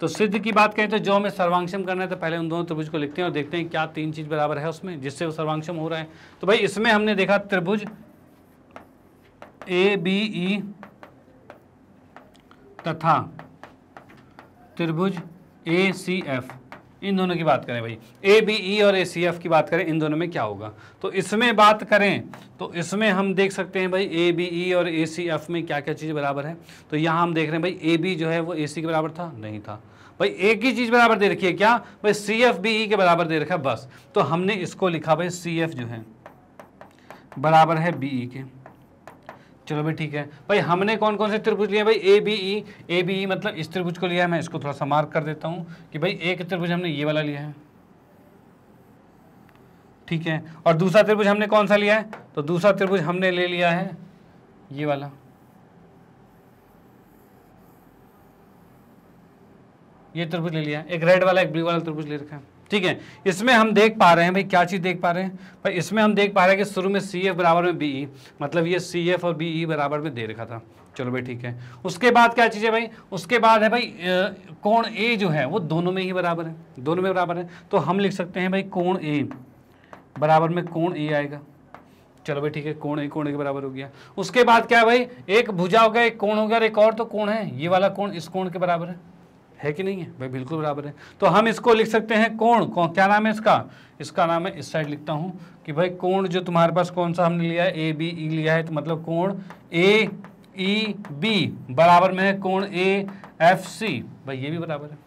तो सिद्ध की बात करें तो जो हमें सर्वांक्षम करना है तो पहले उन दोनों त्रिभुज को लिखते हैं और देखते हैं क्या तीन चीज बराबर है उसमें जिससे वो सर्वांक्षम हो रहा है। तो भाई इसमें हमने देखा त्रिभुज ए बी ई तथा त्रिभुज ए सी एफ, इन दोनों की बात करें भाई, ए बी ई और ए सी एफ की बात करें, इन दोनों में क्या होगा। तो इसमें बात करें तो इसमें हम देख सकते हैं भाई ए बी ई और ए सी एफ में क्या क्या चीज़ बराबर है। तो यहाँ हम देख रहे हैं भाई ए बी जो है वो ए सी के बराबर था, नहीं था भाई। एक ही चीज़ बराबर दे रखी है, क्या भाई, सी एफ बी ई के बराबर दे रखा है बस। तो हमने इसको लिखा भाई सी एफ जो है बराबर है बी ई के। चलो भाई ठीक है भाई, हमने कौन कौन से त्रिभुज लिए भाई, ए बी ई मतलब इस त्रिभुज को लिया है, मैं इसको थोड़ा सा मार्क कर देता हूं कि भाई एक त्रिभुज हमने ये वाला लिया है, ठीक है, और दूसरा त्रिभुज हमने कौन सा लिया है, तो दूसरा त्रिभुज हमने ले लिया है ये वाला, ये त्रिभुज ले लिया है, एक रेड वाला एक ब्लू वाला त्रिभुज ले रखा है, ठीक है। इसमें हम देख पा रहे हैं भाई, क्या चीज देख पा रहे हैं भाई, इसमें हम देख पा रहे हैं कि शुरू में सी एफ बराबर में बी ई, मतलब ये सी एफ और बी ई बराबर में दे रखा था। चलो भाई ठीक है, उसके बाद क्या चीज़ है भाई, उसके बाद है भाई कोण ए जो है वो दोनों में ही बराबर है, दोनों में बराबर है। तो हम लिख सकते हैं भाई कोण ए बराबर में कोण ए आएगा। चलो भाई ठीक है, कोण ए के बराबर हो गया। उसके बाद क्या है भाई, एक भुजा हो गया, एक कोण हो गया, एक और तो कोण है, ये वाला कोण इस कोण के बराबर है कि नहीं है भाई, बिल्कुल बराबर है। तो हम इसको लिख सकते हैं कोण, क्या नाम है इसका नाम है, इस साइड लिखता हूं कि भाई कोण जो तुम्हारे पास कौन सा हमने लिया है, ए बी ई लिया है, तो मतलब कोण ए ई बी बराबर में है कोण ए एफ सी, भाई ये भी बराबर है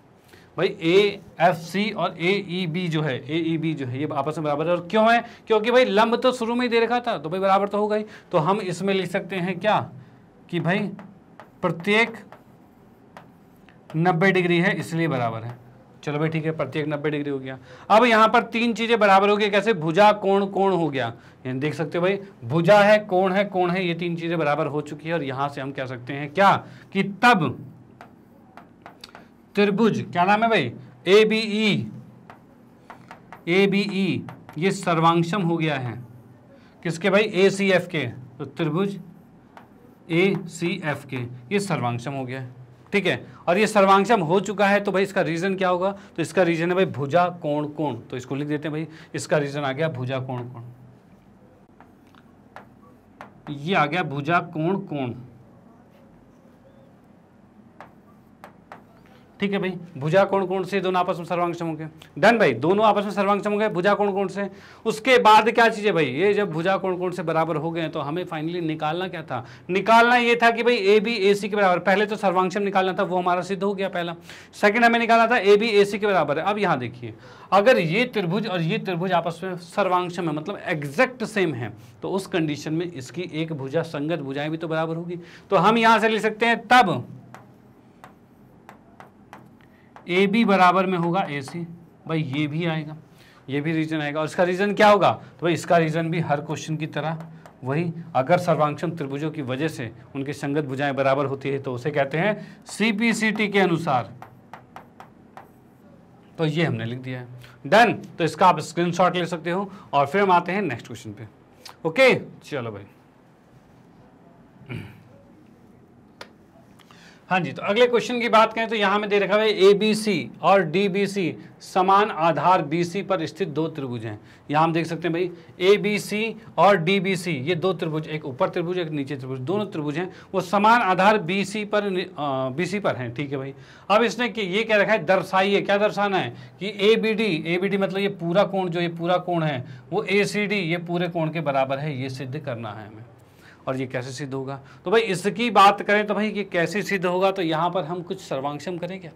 भाई, ए एफ सी और ए ई बी जो है, ए ई बी जो है ये आपस में बराबर है। और क्यों है, क्योंकि भाई लंब तो शुरू में ही दे रखा था, तो भाई बराबर तो होगा ही। तो हम इसमें लिख सकते हैं क्या कि भाई प्रत्येक 90 डिग्री है इसलिए बराबर है। चलो भाई ठीक है, प्रत्येक 90 डिग्री हो गया। अब यहाँ पर तीन चीजें बराबर हो गई, कैसे, भुजा कोण कोण हो गया, यानी देख सकते हो भाई भुजा है कोण है, ये तीन चीजें बराबर हो चुकी है। और यहां से हम कह सकते हैं क्या कि तब त्रिभुज, क्या नाम है भाई, ए बी ई ये सर्वांक्षम हो गया है किसके भाई, ए सी एफ के। तो त्रिभुज ए सी एफ के ये सर्वांक्षम हो गया है, ठीक है। और ये सर्वांक्षम हो चुका है तो भाई इसका रीजन क्या होगा, तो इसका रीजन है भाई भुजा कोण कोण, तो इसको लिख देते हैं भाई, इसका रीजन आ गया भुजा कोण कोण, ये आ गया भुजा कोण कोण, ठीक है भाई। भुजा कोण कोण से दोनों आपस में सर्वांक्षम हो गए, डन भाई, दोनों आपस में सर्वांक्षम हो गए भुजा कोण कोण से। उसके बाद क्या चीज है भाई, ये जब भुजा कोण कोण से बराबर हो गए तो हमें फाइनली निकालना क्या था, निकालना ये था कि भाई ए बी ए सी के बराबर। पहले तो सर्वांक्षम निकालना था, वो हमारा सिद्ध हो गया पहला। सेकंड हमें निकालना था ए बी ए सी के बराबर है। अब यहाँ देखिए, अगर ये त्रिभुज और ये त्रिभुज आपस में सर्वांक्षम है, मतलब एग्जैक्ट सेम है, तो उस कंडीशन में इसकी एक भुजा संगत भुजाएं भी तो बराबर होगी। तो हम यहाँ से लिख सकते हैं तब ए बी बराबर में होगा ए सी, भाई ये भी आएगा, ये भी रीजन आएगा। और इसका रीजन क्या होगा, तो भाई इसका रीजन भी हर क्वेश्चन की तरह वही, अगर सर्वांक्षम त्रिभुजों की वजह से उनकी संगत भुजाएं बराबर होती है तो उसे कहते हैं सीपीसीटी के अनुसार। तो ये हमने लिख दिया है, डन। तो इसका आप स्क्रीनशॉट ले सकते हो। और फिर हम आते हैं नेक्स्ट क्वेश्चन पे। ओके चलो भाई, हाँ जी। तो अगले क्वेश्चन की बात करें तो यहाँ में दे रखा है ए बी सी और डी बी सी समान आधार बी सी पर स्थित दो त्रिभुज हैं। यहाँ हम देख सकते हैं भाई ए बी सी और डी बी सी ये दो त्रिभुज, एक ऊपर त्रिभुज एक नीचे त्रिभुज, दोनों त्रिभुज हैं वो समान आधार बी सी पर हैं, ठीक है भाई। अब इसने ये क्या रखा है, दर्शाइए, क्या दर्शाना है कि ए बी डी मतलब ये पूरा कोण, जो ये पूरा कोण है वो ए सी डी ये पूरे कोण के बराबर है, ये सिद्ध करना है हमें। और ये कैसे सिद्ध होगा, तो भाई इसकी बात करें तो भाई ये कैसे सिद्ध होगा, तो यहाँ पर हम कुछ सर्वांक्षम करें, क्या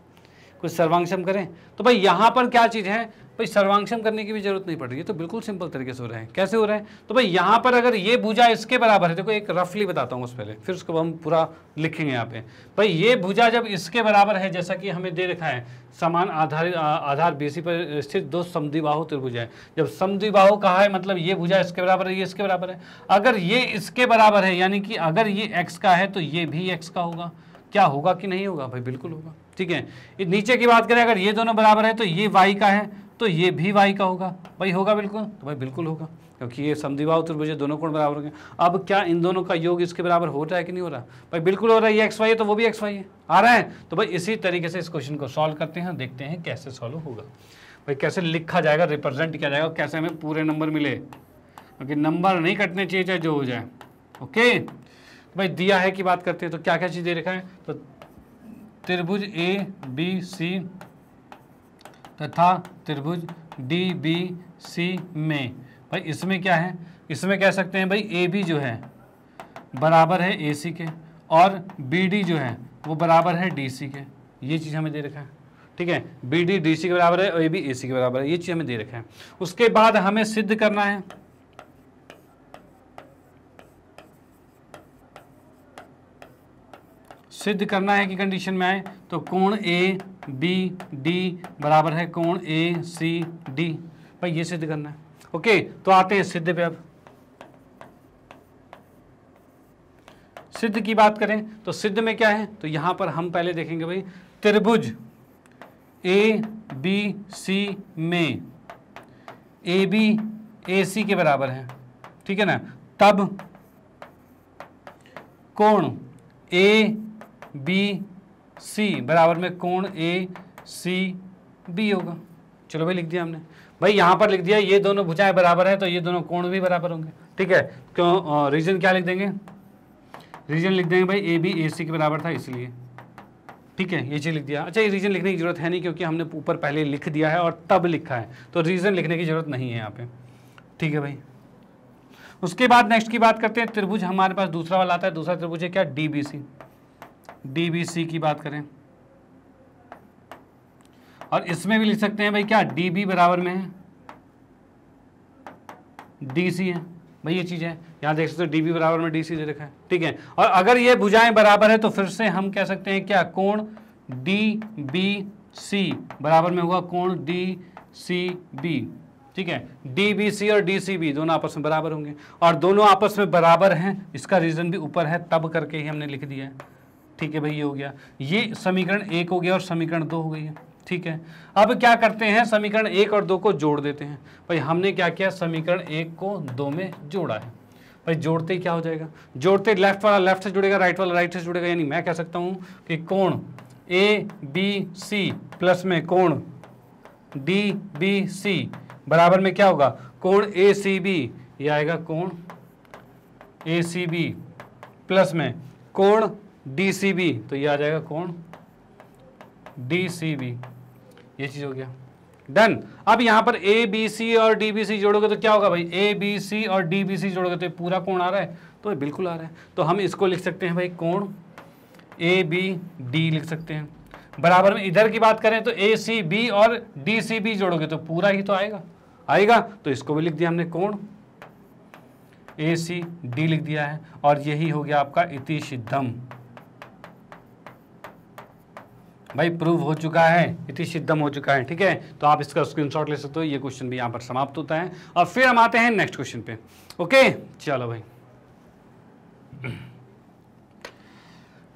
कुछ सर्वांक्षम करें। तो भाई यहाँ पर क्या चीज़ है भाई, सर्वांक्षम करने की भी जरूरत नहीं पड़ रही है, तो बिल्कुल सिंपल तरीके से हो रहा है। कैसे हो रहा है, तो भाई यहाँ पर अगर ये भुजा इसके बराबर है, देखो एक रफली बताता हूँ उस पहले, फिर उसको हम पूरा लिखेंगे यहाँ पे। भाई ये भुजा जब इसके बराबर है, जैसा कि हमें दे रखा है समान आधार बीसी पर स्थित दो समद्विबाहु त्रिभुज है। जब समद्विबाहु कहा है मतलब ये भुजा इसके बराबर है, ये इसके बराबर है। अगर ये इसके बराबर है, यानी कि अगर ये x का है तो ये भी x का होगा। क्या होगा कि नहीं होगा भाई, बिल्कुल होगा, ठीक है। नीचे की बात करें, अगर ये दोनों बराबर है तो ये y का है तो ये भी वाई का होगा। भाई होगा बिल्कुल, तो भाई बिल्कुल होगा, क्योंकि ये समद्विबाहु त्रिभुज है, दोनों कोण बराबर होंगे। अब क्या इन दोनों का योग इसके बराबर हो रहा है कि नहीं हो रहा? भाई बिल्कुल हो रहा है, ये एक्स वाई है तो वो भी एक्स वाई है, आ रहा है। तो भाई इसी तरीके से इस क्वेश्चन को सॉल्व करते हैं, देखते हैं कैसे सॉल्व होगा, भाई कैसे लिखा जाएगा, रिप्रेजेंट किया जाएगा, कैसे हमें पूरे नंबर मिले, क्योंकि नंबर नहीं कटने चाहिए चाहे जो हो जाए। ओके, भाई दिया है कि बात करते हैं, तो क्या क्या चीज़ दे रखा है, तो त्रिभुज ए बी सी तथा त्रिभुज डी बी सी में, भाई इसमें क्या है, इसमें कह सकते हैं भाई ए बी जो है बराबर है ए सी के, और बी डी जो है वो बराबर है डी सी के। ये चीज़ हमें दे रखा है, ठीक है, बी डी डी सी के बराबर है और ए बी ए सी के बराबर है, ये चीज़ हमें दे रखा है। उसके बाद हमें सिद्ध करना है, सिद्ध करना है कि कंडीशन में आए तो कोण ए बी डी बराबर है कोण ए सी डी, भाई ये सिद्ध करना है। ओके, तो आते हैं सिद्ध पे। अब सिद्ध की बात करें तो सिद्ध में क्या है, तो यहां पर हम पहले देखेंगे भाई त्रिभुज ए बी सी में ए बी ए सी के बराबर है, ठीक है ना, तब कोण ए बी सी बराबर में कोण ए सी बी होगा। चलो भाई लिख दिया हमने, भाई यहाँ पर लिख दिया ये दोनों भुजाएं बराबर है तो ये दोनों कोण भी बराबर होंगे, ठीक है। क्यों, रीजन क्या लिख देंगे, रीजन लिख देंगे भाई ए बी ए सी के बराबर था इसलिए, ठीक है, ये चीज़ लिख दिया। अच्छा, ये रीजन लिखने की जरूरत है नहीं क्योंकि हमने ऊपर पहले लिख दिया है और तब लिखा है, तो रीजन लिखने की जरूरत नहीं है यहाँ पे, ठीक है भाई। उसके बाद नेक्स्ट की बात करते हैं, त्रिभुज हमारे पास दूसरा वाला आता है, दूसरा त्रिभुज है क्या, D B C. D B C की बात करें और इसमें भी लिख सकते हैं भाई क्या, डी बी बराबर में है डी सी है, भाई ये चीज़ है, यहाँ देख सकते हो डी बी बराबर में डी सी दे रखा है, ठीक है। और अगर ये भुजाएं बराबर है तो फिर से हम कह सकते हैं क्या, कोण डी बी सी बराबर में होगा कोण डी सी बी, ठीक है। डी बी सी और डी सी बी दोनों आपस में बराबर होंगे और दोनों आपस में बराबर हैं, इसका रीजन भी ऊपर है, तब करके ही हमने लिख दिया है, ठीक है भाई। ये हो गया, ये समीकरण 1 हो गया और समीकरण 2 हो गई है, ठीक है। अब क्या करते हैं, समीकरण 1 और 2 को जोड़ देते हैं। भाई हमने क्या किया, समीकरण 1 को 2 में जोड़ा है। भाई जोड़ते ही क्या हो जाएगा, जोड़ते लेफ्ट वाला लेफ्ट से जुड़ेगा, राइट वाला राइट से जुड़ेगा, यानी मैं कह सकता हूँ कि कोण ए बी सी प्लस में कोण डी बी सी बराबर में क्या होगा, कोण ए सी बी, ये आएगा कोण ए सी बी प्लस में कोण डी सी बी, तो ये आ जाएगा कोण डी सी बी, ये चीज हो गया, डन। अब यहाँ पर ए बी सी और डी बी सी जोड़ोगे तो क्या होगा भाई, ए बी सी और डी बी सी जोड़ोगे तो पूरा कोण आ रहा है, तो ये बिल्कुल आ रहा है, तो हम इसको लिख सकते हैं भाई कोण ए बी डी लिख सकते हैं। बराबर में इधर की बात करें तो ए सी बी और डी सी बी जोड़ोगे तो पूरा ही तो आएगा, तो इसको भी लिख दिया हमने कोण ए सी डी लिख दिया है, और यही हो गया आपका इति सिद्धम। भाई प्रूव हो चुका है, इति सिद्धम हो चुका है, ठीक है। तो आप इसका स्क्रीनशॉट ले सकते हो। ये क्वेश्चन भी यहाँ पर समाप्त होता है और फिर हम आते हैं नेक्स्ट क्वेश्चन पे। ओके, चलो भाई,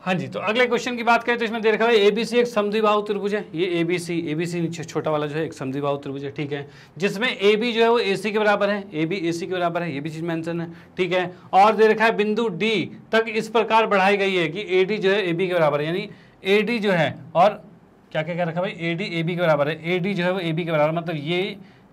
हाँ जी। तो अगले क्वेश्चन की बात करें तो इसमें दे रखा है एबीसी एक समद्विबाहु त्रिभुज है। ये एबीसी नीचे छोटा वाला जो है एक समद्विबाहु त्रिभुज है, ठीक है, जिसमें एबी जो है वो एसी के बराबर है, एबी एसी के बराबर है, ये भी चीज मेंशन है, ठीक है। और दे रखा है बिंदु डी तक इस प्रकार बढ़ाई गई है कि एडी जो है एबी के बराबर है, यानी एडी जो है, और क्या क्या कह रखा है भाई, एडी एबी के बराबर है, एडी जो है वो एबी के बराबर, मतलब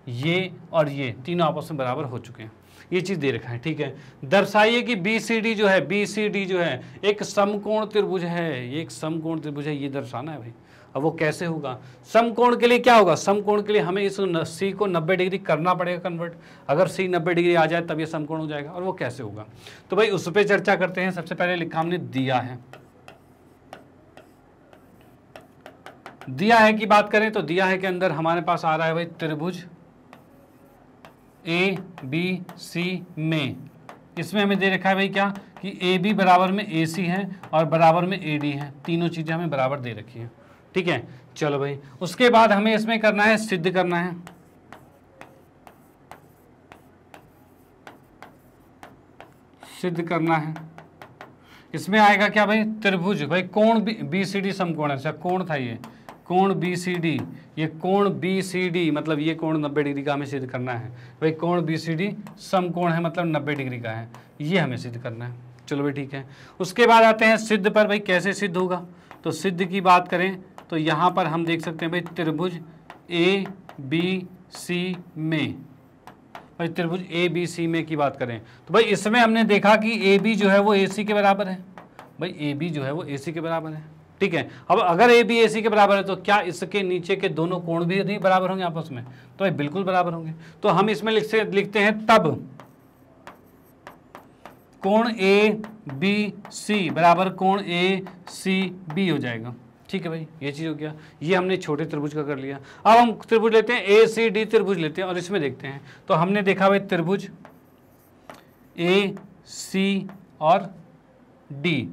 ये और ये तीनों आपस में बराबर हो चुके हैं, ये चीज दे रखा है, ठीक है। दर्शाइए कि BCD जो है, BCD जो है एक समकोण त्रिभुज है, ये एक समकोण त्रिभुज है, ये दर्शाना है भाई। अब वो कैसे होगा, समकोण के लिए क्या होगा, समकोण के लिए हमें इस C को 90 डिग्री करना पड़ेगा कन्वर्ट, अगर C 90 डिग्री आ जाए तब ये समकोण हो जाएगा, और वो कैसे होगा, तो भाई उस पर चर्चा करते हैं। सबसे पहले लिखा हमने दिया है की बात करें तो दिया है के अंदर हमारे पास आ रहा है भाई त्रिभुज ए बी सी में, इसमें हमें दे रखा है भाई क्या कि ए बी बराबर में ए सी है और बराबर में ए डी है, तीनों चीजें हमें बराबर दे रखी है, ठीक है। चलो भाई, उसके बाद हमें इसमें करना है, सिद्ध करना है, सिद्ध करना है। इसमें आएगा क्या भाई, त्रिभुज, भाई कोण BCD समकोण है, अच्छा कोण था ये, कोण BCD, ये कोण BCD मतलब ये कोण 90 डिग्री का हमें सिद्ध करना है भाई। कोण BCD समकोण है मतलब 90 डिग्री का है, ये हमें सिद्ध करना है। चलो भाई ठीक है। उसके बाद आते हैं सिद्ध पर। भाई कैसे सिद्ध होगा, तो सिद्ध की बात करें तो यहाँ पर हम देख सकते हैं भाई त्रिभुज ABC में, भाई त्रिभुज ABC में की बात करें तो भाई इसमें हमने देखा कि AB जो है वो AC के बराबर है। भाई AB जो है वो AC के बराबर है, ठीक है। अब अगर AB AC के बराबर है तो क्या इसके नीचे के दोनों कोण भी नहीं बराबर होंगे आपस में, तो भाई बिल्कुल बराबर होंगे। तो हम इसमें लिखते हैं तब कोण ABC बराबर कोण ACB हो जाएगा, ठीक है भाई। ये चीज हो गया, ये हमने छोटे त्रिभुज का कर लिया। अब हम त्रिभुज लेते हैं ACD त्रिभुज लेते हैं और इसमें देखते हैं। तो हमने देखा भाई त्रिभुज AC और D।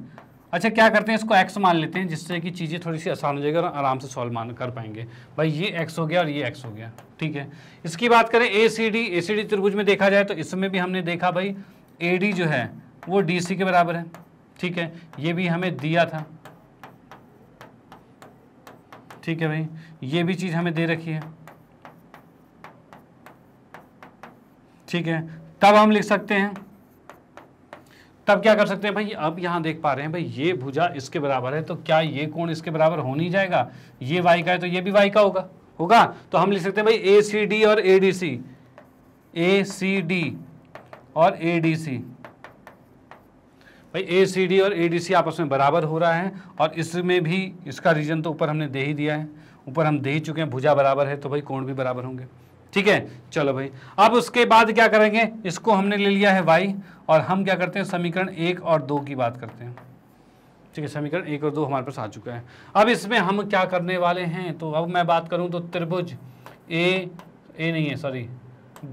अच्छा क्या करते हैं, इसको x मान लेते हैं जिससे कि चीज़ें थोड़ी सी आसान हो जाएगी और आराम से सॉल्व कर पाएंगे। भाई ये x हो गया और ये x हो गया, ठीक है। इसकी बात करें ACD त्रिभुज में देखा जाए तो इसमें भी हमने देखा भाई AD जो है वो DC के बराबर है, ठीक है। ये भी हमें दिया था, ठीक है भाई। ये भी चीज़ हमें दे रखी है, ठीक है। तब हम लिख सकते हैं, तब क्या कर सकते हैं भाई, अब यहाँ देख पा रहे हैं भाई ये भुजा इसके बराबर है, तो क्या ये कोण इसके बराबर हो नहीं जाएगा, ये y का है तो ये भी y का होगा। तो हम लिख सकते हैं भाई ACD और ADC, ACD और ADC। भाई ACD और ADC आपस में बराबर हो रहा है और इसमें भी इसका रीजन तो ऊपर हमने दे ही दिया है, ऊपर हम दे ही चुके हैं, भुजा बराबर है तो भाई कोण भी बराबर होंगे, ठीक है। चलो भाई अब उसके बाद क्या करेंगे, इसको हमने ले लिया है y और हम क्या करते हैं समीकरण 1 और 2 की बात करते हैं, ठीक है। समीकरण 1 और 2 हमारे पास आ चुका है। अब इसमें हम क्या करने वाले हैं, तो अब मैं बात करूं तो त्रिभुज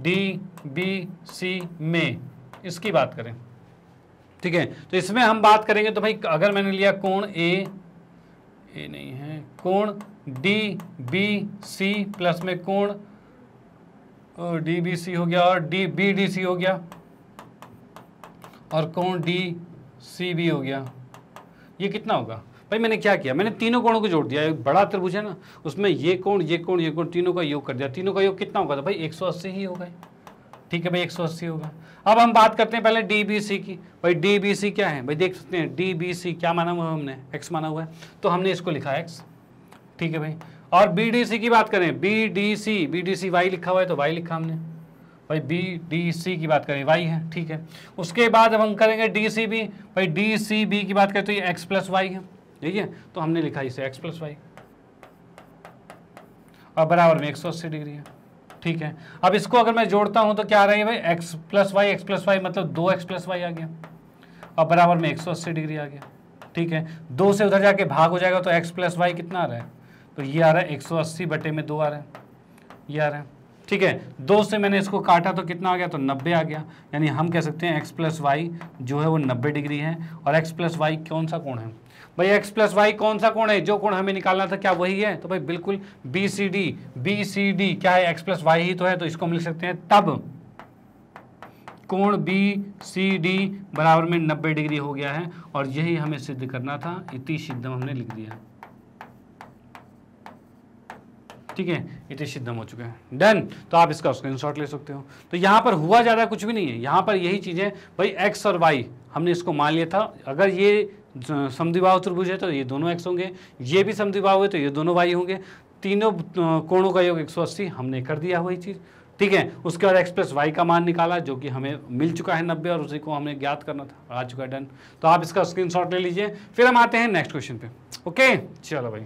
DBC में इसकी बात करें, ठीक है। तो इसमें हम बात करेंगे तो भाई अगर मैंने लिया कोण कोण DBC प्लस में कोण DBC हो गया और BDC हो गया और कोण DCB हो गया, ये कितना होगा भाई। मैंने क्या किया, मैंने तीनों कोणों को जोड़ दिया। एक बड़ा त्रिभुज है ना, उसमें ये कोण तीनों का योग कर दिया। तीनों का योग कितना होगा, तो भाई 180 ही होगा, ठीक है भाई 180 होगा। अब हम बात करते हैं पहले DBC की। भाई DBC क्या है, भाई देख सकते हैं DBC क्या माना हुआ है हमने, x माना हुआ है, तो हमने इसको लिखा x, ठीक है भाई। और BDC की बात करें, BDC y लिखा हुआ है तो y लिखा हमने। भाई BDC की बात करें y है, ठीक है। उसके बाद अब हम करेंगे DCB। भाई DCB की बात करें तो ये x प्लस वाई है, ठीक है। तो हमने लिखा इसे x प्लस वाई और बराबर में 180 डिग्री है, ठीक है। अब इसको अगर मैं जोड़ता हूं तो क्या आ रहा है भाई x प्लस वाई मतलब 2x प्लस वाई आ गया और बराबर में 180 डिग्री आ गया, ठीक है। 2 से उधर जाके भाग हो जाएगा तो x प्लस वाई कितना आ रहा है, तो ये आ रहा है 180 बटे में 2 आ रहा है, ये आ रहा है, ठीक है। 2 से मैंने इसको काटा तो कितना आ गया, तो 90 आ गया। यानी हम कह सकते हैं x प्लस वाई जो है वो 90 डिग्री है। और x प्लस वाई कौन सा कोण है भाई, x प्लस वाई कौन सा कोण है, जो कोण हमें निकालना था क्या वही है, तो भाई बिल्कुल BCD क्या है, x प्लस वाई ही तो है। तो इसको हम लिख सकते हैं तब कोण BCD बराबर में 90 डिग्री हो गया है और यही हमें सिद्ध करना था। इति सिद्धम हमने लिख दिया, ठीक है। इति सिद्धम हो चुका है, डन। तो आप इसका स्क्रीनशॉट ले सकते हो। तो यहाँ पर हुआ ज़्यादा कुछ भी नहीं है, यहाँ पर यही चीज़ें भाई x और y हमने इसको मान लिया था। अगर ये समद्विबाहु त्रिभुज है तो ये दोनों x होंगे, ये भी समद्विबाहु है तो ये दोनों y होंगे। तीनों कोणों का योग 180 हमने कर दिया वही चीज़, ठीक है। उसके बाद x प्लस वाई का मान निकाला जो कि हमें मिल चुका है 90 और उसी को हमें ज्ञात करना था, आ चुका है, डन। तो आप इसका स्क्रीनशॉट ले लीजिए। फिर हम आते हैं नेक्स्ट क्वेश्चन पे, ओके। चलो भाई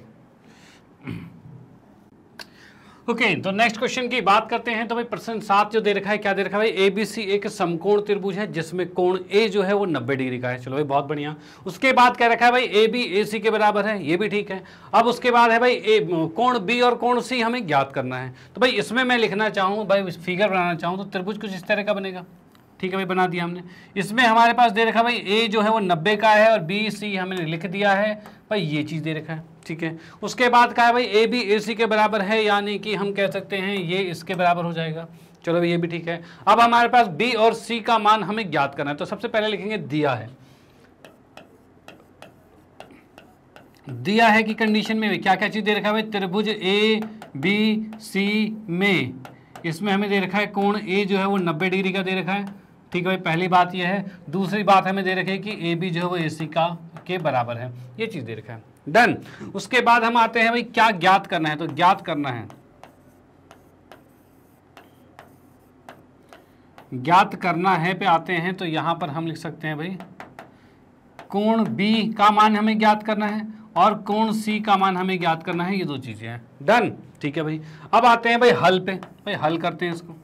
ओके तो नेक्स्ट क्वेश्चन की बात करते हैं। तो भाई प्रश्न 7 जो दे रखा है, क्या दे रखा है भाई, ABC एक समकोण त्रिभुज है जिसमें कोण A जो है वो 90 डिग्री का है। चलो भाई बहुत बढ़िया। उसके बाद क्या रखा है भाई, AB AC के बराबर है, ये भी ठीक है। अब उसके बाद है भाई कोण B और कोण C हमें ज्ञात करना है। तो भाई इसमें मैं लिखना चाहूँ भाई, फिगर बनाना चाहूँ तो त्रिभुज कुछ इस तरह का बनेगा, ठीक है भाई, बना दिया हमने। इसमें हमारे पास दे रखा भाई A जो है वो 90 का है और BC हमने लिख दिया है भाई, ये चीज़ दे रखा है, ठीक है। उसके बाद क्या है भाई, AB AC के बराबर है, यानी कि हम कह सकते हैं ये इसके बराबर हो जाएगा। चलो भाई ये भी ठीक है। अब हमारे पास B और C का मान हमें ज्ञात करना है। तो सबसे पहले लिखेंगे दिया है, दिया है कि कंडीशन में क्या क्या चीज दे रखा है भाई, त्रिभुज ए बी सी में इसमें हमें दे रखा है कोण ए जो है वो 90 डिग्री का दे रखा है। ठीक है भाई, पहली बात यह है। दूसरी बात हमें दे रखी है कि ए बी जो है वो ए सी का के बराबर है, ये चीज दे रखा है। डन। उसके बाद हम आते हैं भाई क्या ज्ञात करना है, तो ज्ञात करना है, ज्ञात करना है पे आते हैं तो यहां पर हम लिख सकते हैं भाई कोण बी का मान हमें ज्ञात करना है और कोण सी का मान हमें ज्ञात करना है, ये दो चीजें हैं। डन। ठीक है भाई, अब आते हैं भाई हल पे। भाई हल करते हैं इसको।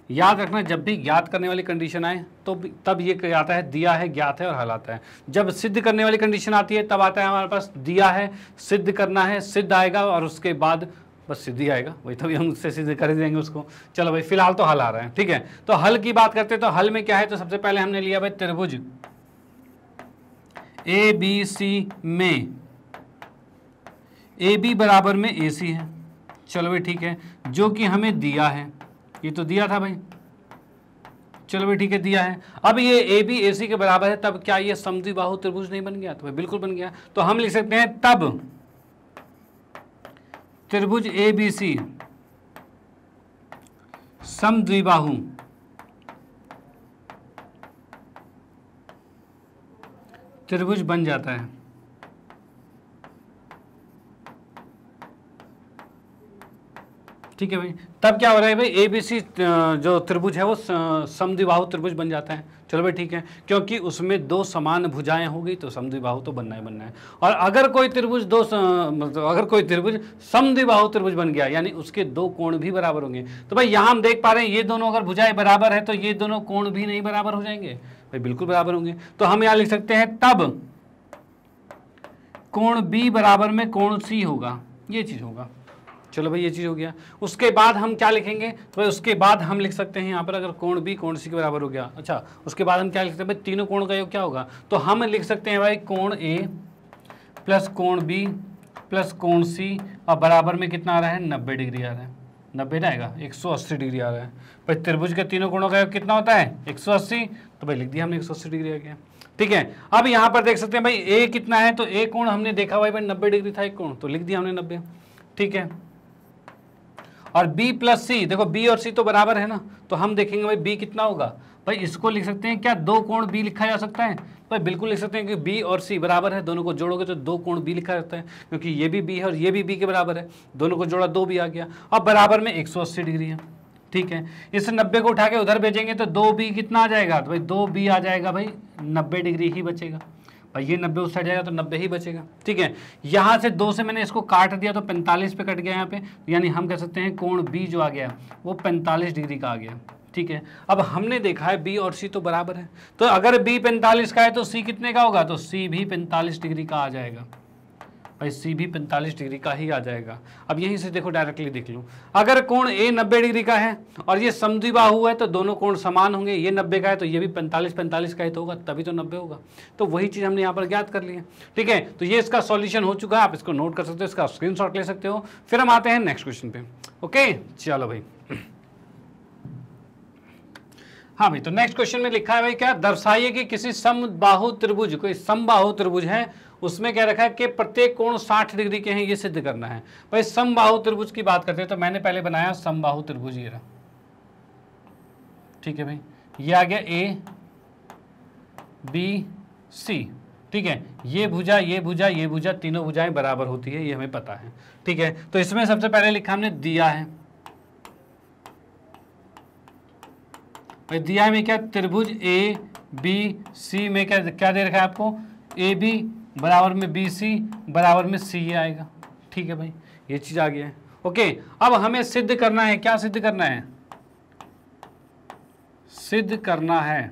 याद रखना जब भी ज्ञात करने वाली कंडीशन आए तो तब ये आता है दिया है, ज्ञात है और हल आता है। जब सिद्ध करने वाली कंडीशन आती है तब आता है हमारे पास दिया है, सिद्ध करना है, सिद्ध आएगा और उसके बाद बस सिद्धि आएगा, वही तभी हम उससे सिद्ध कर देंगे उसको। चलो भाई फिलहाल तो हल आ रहा है। ठीक है, तो हल की बात करते हैं। तो हल में क्या है, तो सबसे पहले हमने लिया भाई त्रिभुज ए बी सी में ए बी बराबर में ए सी है। चलो भाई ठीक है, जो कि हमें दिया है, ये तो दिया था भाई। चलो भाई ठीक है, दिया है। अब ये ए बी ए सी के बराबर है, तब क्या ये समद्विबाहु त्रिभुज नहीं बन गया? तो भाई बिल्कुल बन गया। तो हम लिख सकते हैं तब त्रिभुज ए बी सी समद्विबाहु त्रिभुज बन जाता है। ठीक है भाई, तब क्या हो रहा है भाई, ए बी सी जो त्रिभुज है वो समद्विबाहु त्रिभुज बन जाता है। चलो भाई ठीक है, क्योंकि उसमें दो समान भुजाएं हो गई तो समद्विबाहु तो बनना ही बनना है। और अगर कोई त्रिभुज अगर कोई त्रिभुज समद्विबाहु त्रिभुज बन गया यानी उसके दो कोण भी बराबर होंगे। तो भाई यहाँ हम देख पा रहे हैं ये दोनों अगर भुजाएं बराबर है तो ये दोनों कोण भी नहीं बराबर हो जाएंगे? भाई बिल्कुल बराबर होंगे। तो हम यहाँ लिख सकते हैं तब कोण बी बराबर में कोण सी होगा, ये चीज होगा। चलो भाई ये चीज हो गया। उसके बाद हम क्या लिखेंगे, तो भाई उसके बाद हम लिख सकते हैं यहाँ पर अगर कोण बी कोण सी के बराबर हो गया। अच्छा, उसके बाद हम क्या लिख सकते हैं भाई, तीनों कोण का योग क्या होगा? तो हम लिख सकते हैं भाई कोण ए प्लस कोण बी प्लस कोण सी और बराबर में कितना आ रहा है, 90 डिग्री आ रहा है। 90 ना आएगा, 180 डिग्री आ रहा है। भाई त्रिभुज के तीनों कोणों का योग कितना होता है, 180। तो भाई लिख दिया हमने 180 डिग्री आ गया। ठीक है, अब यहाँ पर देख सकते हैं भाई ए कितना है, तो ए कोण हमने देखा भाई 90 डिग्री था एक कोण, तो लिख दिया हमने 90। ठीक है, और b प्लस सी, देखो b और c तो बराबर है ना, तो हम देखेंगे भाई b कितना होगा। भाई इसको लिख सकते हैं क्या, दो कोण b लिखा जा सकता है? भाई बिल्कुल लिख सकते हैं कि b और c बराबर है, दोनों को जोड़ोगे तो दो कोण b लिखा जाता है, क्योंकि ये भी b है और ये भी b के बराबर है। दोनों को जोड़ा 2b आ गया। अब बराबर में 180 डिग्री है। ठीक है, इस 90 को उठा के उधर भेजेंगे तो 2b कितना आ जाएगा, तो भाई 2b आ जाएगा भाई 90 डिग्री ही बचेगा। भाई ये 90 उस साइड जाएगा तो 90 ही बचेगा। ठीक है, यहाँ से 2 से मैंने इसको काट दिया तो 45 पे कट गया यहाँ पे, यानी हम कह सकते हैं कोण बी जो आ गया वो 45 डिग्री का आ गया। ठीक है, अब हमने देखा है बी और सी तो बराबर है, तो अगर बी 45 का है तो सी कितने का होगा, तो सी भी 45 डिग्री का आ जाएगा। भाई सी भी 45 डिग्री का ही आ जाएगा। अब यहीं से देखो डायरेक्टली देख लो, अगर कोण ए 90 डिग्री का है और ये समद्विबाहु है तो दोनों कोण समान होंगे। ये 90 का है तो ये भी 45 का ही तो होगा, तभी तो 90 होगा। तो वही चीज़ हमने यहाँ पर ज्ञात कर ली है। ठीक है, तो ये इसका सॉल्यूशन हो चुका है, आप इसको नोट कर सकते हो, इसका स्क्रीनशॉट ले सकते हो। फिर हम आते हैं नेक्स्ट क्वेश्चन पे। ओके चलो भाई, हाँ भाई, तो नेक्स्ट क्वेश्चन में लिखा है भाई क्या, दर्शाइए कि किसी समबाहु त्रिभुज, कोई समबाहु त्रिभुज है, उसमें क्या रखा है कि प्रत्येक कोण 60 डिग्री के हैं, ये सिद्ध करना है। भाई समबाहु त्रिभुज की बात करते हैं तो मैंने पहले बनाया समबाहु त्रिभुज, ये रहा। ठीक है भाई, ये आ गया ए बी सी। ठीक है, ये भुजा ये भुजा ये भुजा तीनों भुजाएं बराबर होती है, ये हमें पता है। ठीक है, तो इसमें सबसे पहले लिखा हमने दिया है। भाई दिया में क्या, त्रिभुज ए बी सी में क्या दे रखा है आपको, ए बी बराबर में बी सी बराबर में सी ये आएगा। ठीक है भाई, ये चीज आ गया है। ओके, अब हमें सिद्ध करना है, क्या सिद्ध करना है, सिद्ध करना है,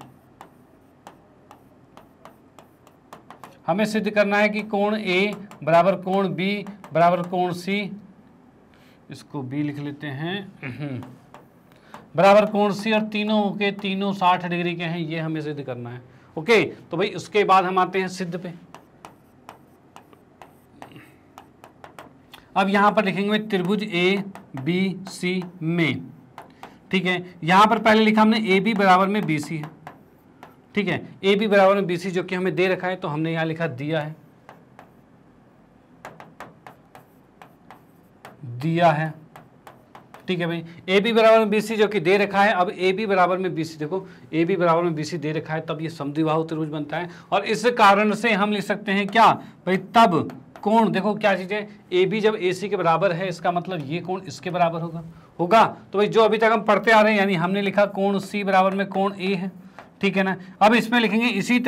हमें सिद्ध करना है कि कोण ए बराबर कोण बी बराबर कोण सी, इसको बी लिख लेते हैं, बराबर कोण सी और तीनों के तीनों 60 डिग्री के हैं, ये हमें सिद्ध करना है। ओके, तो भाई उसके बाद हम आते हैं सिद्ध पे। अब यहां पर लिखेंगे त्रिभुज ए बी सी में। ठीक है, यहां पर पहले लिखा हमने ए बी बराबर में बी सी है। ठीक है, ए बी बराबर में बी सी जो कि हमें दे रखा है, तो हमने यहां लिखा दिया है। दिया है, ठीक है भाई। ए बी बराबर में बी सी जो कि दे रखा है। अब ए बी बराबर में बी सी, देखो ए बी बराबर में बी सी दे रखा है, तब ये समद्विबाहु त्रिभुज बनता है। और इस कारण से हम लिख सकते हैं क्या भाई, तब कोण, देखो क्या चीज़ है, ए बी जब ए सी के बराबर है, इसका मतलब ये कोण इसके बराबर होगा। तो भाई जो अभी तक हम पढ़ते आ रहे हैं, यानी हमने लिखा कोण सी बराबर में कोण ए है, ठीक है ना। अब इसमें लिखेंगे इसी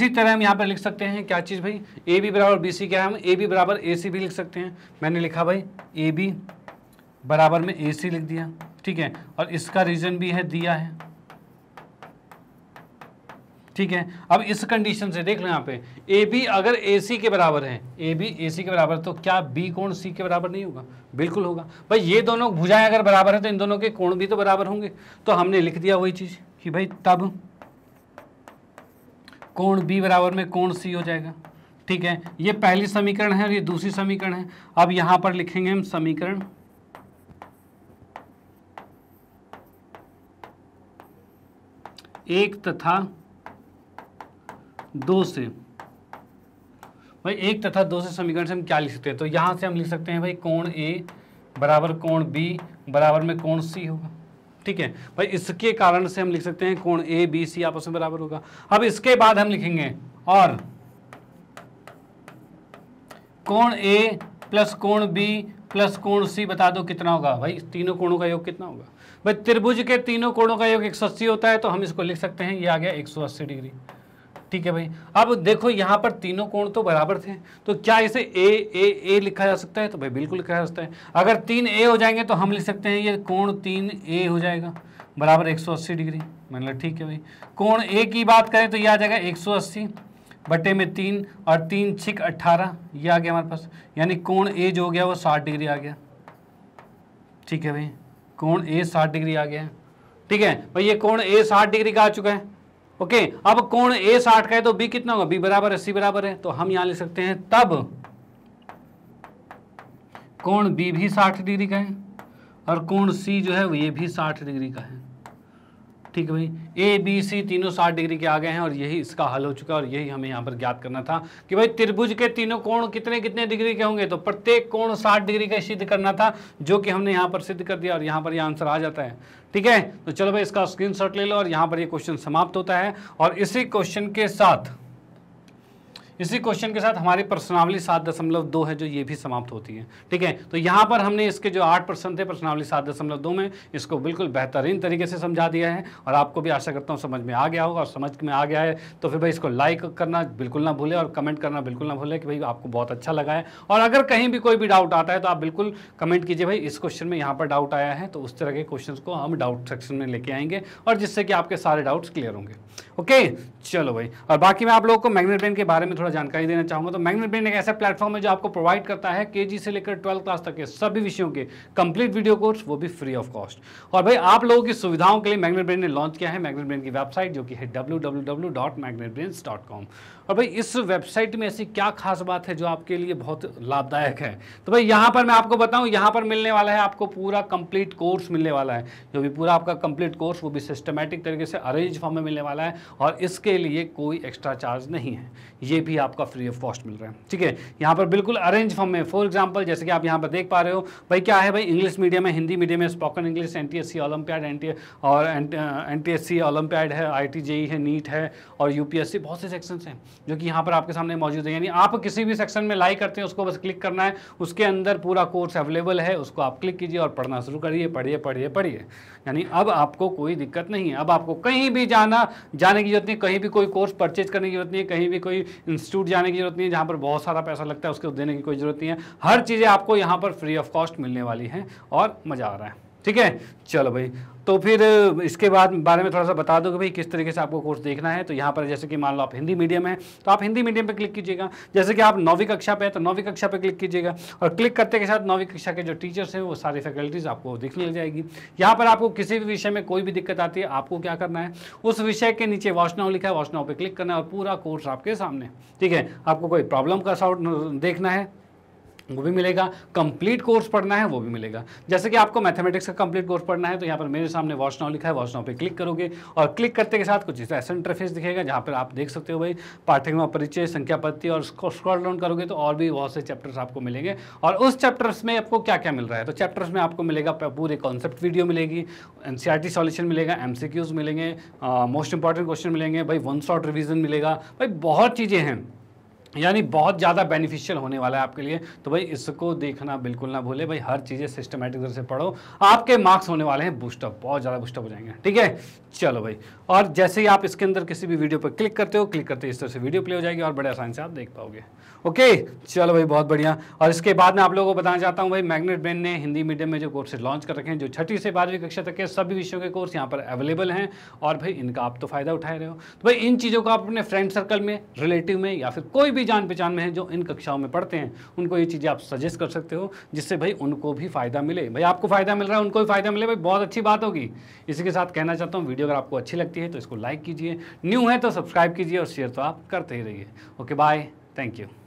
तरह हम यहाँ पर लिख सकते हैं क्या चीज़ भाई, ए बी बराबर बी सी क्या है, हम ए बी बराबर ए सी भी लिख सकते हैं। मैंने लिखा भाई ए बी बराबर में ए सी लिख दिया, ठीक है। और इसका रीजन भी है दिया है, ठीक है। अब इस कंडीशन से देख लो यहाँ पे, ए बी अगर ए सी के बराबर है, ए बी ए सी के बराबर, तो क्या बी कोण सी के बराबर नहीं होगा? बिल्कुल होगा भाई। ये दोनों भुजाएं अगर बराबर है तो इन दोनों के कोण भी तो बराबर होंगे। तो हमने लिख दिया वही चीज़ कि भाई तब कोण बी बराबर में कोण सी हो जाएगा, ठीक है। ये पहली समीकरण है और ये दूसरी समीकरण है। अब यहाँ पर लिखेंगे हम समीकरण 1 तथा 2 से, भाई 1 तथा 2 से समीकरण से हम क्या लिख सकते हैं, तो यहाँ से हम लिख सकते हैं भाई कोण ए बराबर कोण बी बराबर में कोण सी होगा, ठीक है भाई। इसके कारण से हम लिख सकते हैं कोण ए बी सी आपस में बराबर होगा। अब इसके बाद हम लिखेंगे और कोण ए प्लस कोण बी प्लस कोण सी बता दो कितना होगा भाई, तीनों कोणों का योग कितना होगा भाई। त्रिभुज के तीनों कोणों का योग 180 होता है, तो हम इसको लिख सकते हैं ये आ गया 180 डिग्री, ठीक है भाई। अब देखो यहाँ पर तीनों कोण तो बराबर थे, तो क्या इसे ए लिखा जा सकता है? तो भाई बिल्कुल लिखा जा सकता है। अगर 3 ए हो जाएंगे तो हम लिख सकते हैं ये कोण 3 ए हो जाएगा बराबर 180 डिग्री, मतलब ठीक है भाई। कोण ए की बात करें तो ये आ जाएगा 180 बटे में 3 और 3 6 18, ये आ गया हमारे पास, यानी कोण ए जो हो गया वो 60 डिग्री आ गया, ठीक है भाई। कोण ए 60 डिग्री आ गया, ठीक है भाई। ये कोण ए 60 डिग्री का आ चुका है, ओके। अब कोण ए 60 का है तो बी कितना होगा, बी बराबर है सी बराबर है, तो हम यहां लिख सकते हैं तब कोण बी भी 60 डिग्री का है और कोण सी जो है वो ये भी 60 डिग्री का है, ठीक है भाई। ए बी सी तीनों 60 डिग्री के आ गए हैं और यही इसका हल हो चुका है। और यही हमें यहाँ पर ज्ञात करना था कि भाई त्रिभुज के तीनों कोण कितने कितने डिग्री के होंगे, तो प्रत्येक कोण 60 डिग्री का सिद्ध करना था, जो कि हमने यहाँ पर सिद्ध कर दिया और यहाँ पर ये आंसर आ जाता है, ठीक है। तो चलो भाई इसका स्क्रीनशॉट ले लो और यहाँ पर ये क्वेश्चन समाप्त होता है। और इसी क्वेश्चन के साथ हमारी प्रश्नावली 7.2 है जो ये भी समाप्त होती है, ठीक है। तो यहाँ पर हमने इसके जो 8 प्रश्न थे प्रश्नावली 7.2 में, इसको बिल्कुल बेहतरीन तरीके से समझा दिया है और आपको भी आशा करता हूँ समझ में आ गया होगा। और समझ में आ गया है तो फिर भाई इसको लाइक करना बिल्कुल ना भूलें और कमेंट करना बिल्कुल ना भूलें कि भाई आपको बहुत अच्छा लगा है। और अगर कहीं भी कोई भी डाउट आता है तो आप बिल्कुल कमेंट कीजिए भाई इस क्वेश्चन में यहाँ पर डाउट आया है, तो उस तरह के क्वेश्चन को हम डाउट सेक्शन में लेके आएंगे और जिससे कि आपके सारे डाउट्स क्लियर होंगे, ओके। चलो भाई, और बाकी मैं आप लोगों को मैग्नेट ब्रेन के बारे में थोड़ा जानकारी देना चाहूँगा। तो मैग्नेट ब्रेन एक ऐसा प्लेटफॉर्म है जो आपको प्रोवाइड करता है केजी से लेकर 12th क्लास तक के सभी विषयों के कंप्लीट वीडियो कोर्स, वो भी फ्री ऑफ कॉस्ट। और भाई आप लोगों की सुविधाओं के लिए मैग्नेट ब्रेन ने लॉन्च किया है मैग्नेट ब्रेन की वेबसाइट, जो कि है www.magnetbrains.com। और भाई इस वेबसाइट में ऐसी क्या खास बात है जो आपके लिए बहुत लाभदायक है, तो भाई यहाँ पर मैं आपको बताऊँ, यहाँ पर मिलने वाला है आपको पूरा कंप्लीट कोर्स मिलने वाला है, जो भी पूरा आपका कंप्लीट कोर्स वो भी सिस्टमैटिक तरीके से अरेंज फॉर्म में मिलने वाला है और इसके लिए कोई एक्स्ट्रा चार्ज नहीं है, ये भी आपका फ्री ऑफ कॉस्ट मिल रहा है, ठीक है। यहाँ पर बिल्कुल अरेंज फॉर्म में, फॉर एग्जांपल जैसे कि आप यहाँ पर देख पा रहे हो भाई क्या है भाई, इंग्लिश मीडियम है, हिंदी मीडियम है, spoken English, NTSC olympiad NTSC olympiad है, IIT JEE है, नीट है और UPSC, बहुत से सेक्शंस हैं जो कि यहाँ पर आपके सामने मौजूद है। यानी आप किसी भी सेक्शन में लाइक करते हैं उसको बस क्लिक करना है, उसके अंदर पूरा कोर्स अवेलेबल है, उसको आप क्लिक कीजिए और पढ़ना शुरू करिए, पढ़िए पढ़िए पढ़िए। यानी अब आपको कोई दिक्कत नहीं है, अब आपको कहीं भी जाने की जरूरत नहीं, कहीं भी कोई कोर्स परचेज करने की जरूरत नहीं है, कहीं भी कोई इंस्टीट्यूट जाने की जरूरत नहीं है जहाँ पर बहुत सारा पैसा लगता है, उसको देने की कोई जरूरत नहीं है। हर चीज़ें आपको यहाँ पर फ्री ऑफ कॉस्ट मिलने वाली हैं और मज़ा आ रहा है, ठीक है। चलो भाई, तो फिर इसके बारे में थोड़ा सा बता दो कि भाई किस तरीके से आपको कोर्स देखना है। तो यहाँ पर जैसे कि मान लो आप हिंदी मीडियम है तो आप हिंदी मीडियम पे क्लिक कीजिएगा, जैसे कि आप 9वीं कक्षा पे है तो 9वीं कक्षा पे क्लिक कीजिएगा और क्लिक करते के साथ 9वीं कक्षा के जो टीचर्स हैं वो सारी फैकल्टीज़ आपको दिखने लग जाएगी। यहाँ पर आपको किसी भी विषय में कोई भी दिक्कत आती है, आपको क्या करना है, उस विषय के नीचे वॉच नाउ लिखा है, वॉच नाउ पे क्लिक करना है और पूरा कोर्स आपके सामने, ठीक है। आपको कोई प्रॉब्लम का सॉल्व देखना है वो भी मिलेगा, कंप्लीट कोर्स पढ़ना है वो भी मिलेगा। जैसे कि आपको मैथमेटिक्स का कंप्लीट कोर्स पढ़ना है तो यहाँ पर मेरे सामने वॉच नाउ लिखा है, वॉच नाउ पे क्लिक करोगे और क्लिक करते के साथ कुछ ऐसा इंटरफेस दिखेगा जहाँ पर आप देख सकते हो भाई पाठ्यक्रम परिचय, संख्या पद्धति, और स्क्रॉल डाउन करोगे तो और भी बहुत से चैप्टर्स आपको मिलेंगे। और उस चैप्टर्स में आपको क्या क्या मिल रहा है, तो चैप्टर्स में आपको मिलेगा पूरे कॉन्सेप्ट वीडियो मिलेगी, एनसीईआरटी सॉल्यूशन मिलेगा, एमसीक्यूज मिलेंगे, मोस्ट इंपॉर्टेंट क्वेश्चन मिलेंगे भाई, वन शॉट रिवीजन मिलेगा भाई, बहुत चीज़ें हैं, यानी बहुत ज़्यादा बेनिफिशियल होने वाला है आपके लिए। तो भाई इसको देखना बिल्कुल ना भूले भाई, हर चीज़ें सिस्टमैटिक तरह से पढ़ो, आपके मार्क्स होने वाले हैं बूस्टअप, बहुत ज़्यादा बूस्टअप हो जाएंगे। ठीक है, चलो भाई। और जैसे ही आप इसके अंदर किसी भी वीडियो पर क्लिक करते हो, क्लिक करते इस तरह से वीडियो प्ले हो जाएगी और बड़े आसानी से आप देख पाओगे। ओके, चलो भाई, बहुत बढ़िया। और इसके बाद मैं आप लोगों को बताना चाहता हूँ भाई, मैग्नेट ब्रेन ने हिंदी मीडियम में जो कोर्सेज लॉन्च कर रखे हैं, जो 6ठी से 12वीं कक्षा तक के सभी विषयों के कोर्स यहाँ पर अवेलेबल हैं, और भाई इनका आप तो फायदा उठा रहे हो। तो भाई इन चीज़ों को आप अपने फ्रेंड सर्कल में, रिलेटिव में, या फिर कोई भी जान पहचान में है जो इन कक्षाओं में पढ़ते हैं, उनको ये चीज़ें आप सजेस्ट कर सकते हो, जिससे भाई उनको भी फायदा मिले। भाई आपको फायदा मिल रहा है, उनको भी फायदा मिले, भाई बहुत अच्छी बात होगी। इसी के साथ कहना चाहता हूँ, वीडियो अगर आपको अच्छी लगती है तो इसको लाइक कीजिए, न्यू है तो सब्सक्राइब कीजिए, और शेयर तो आप करते ही रहिए। Okay, bye, thank you.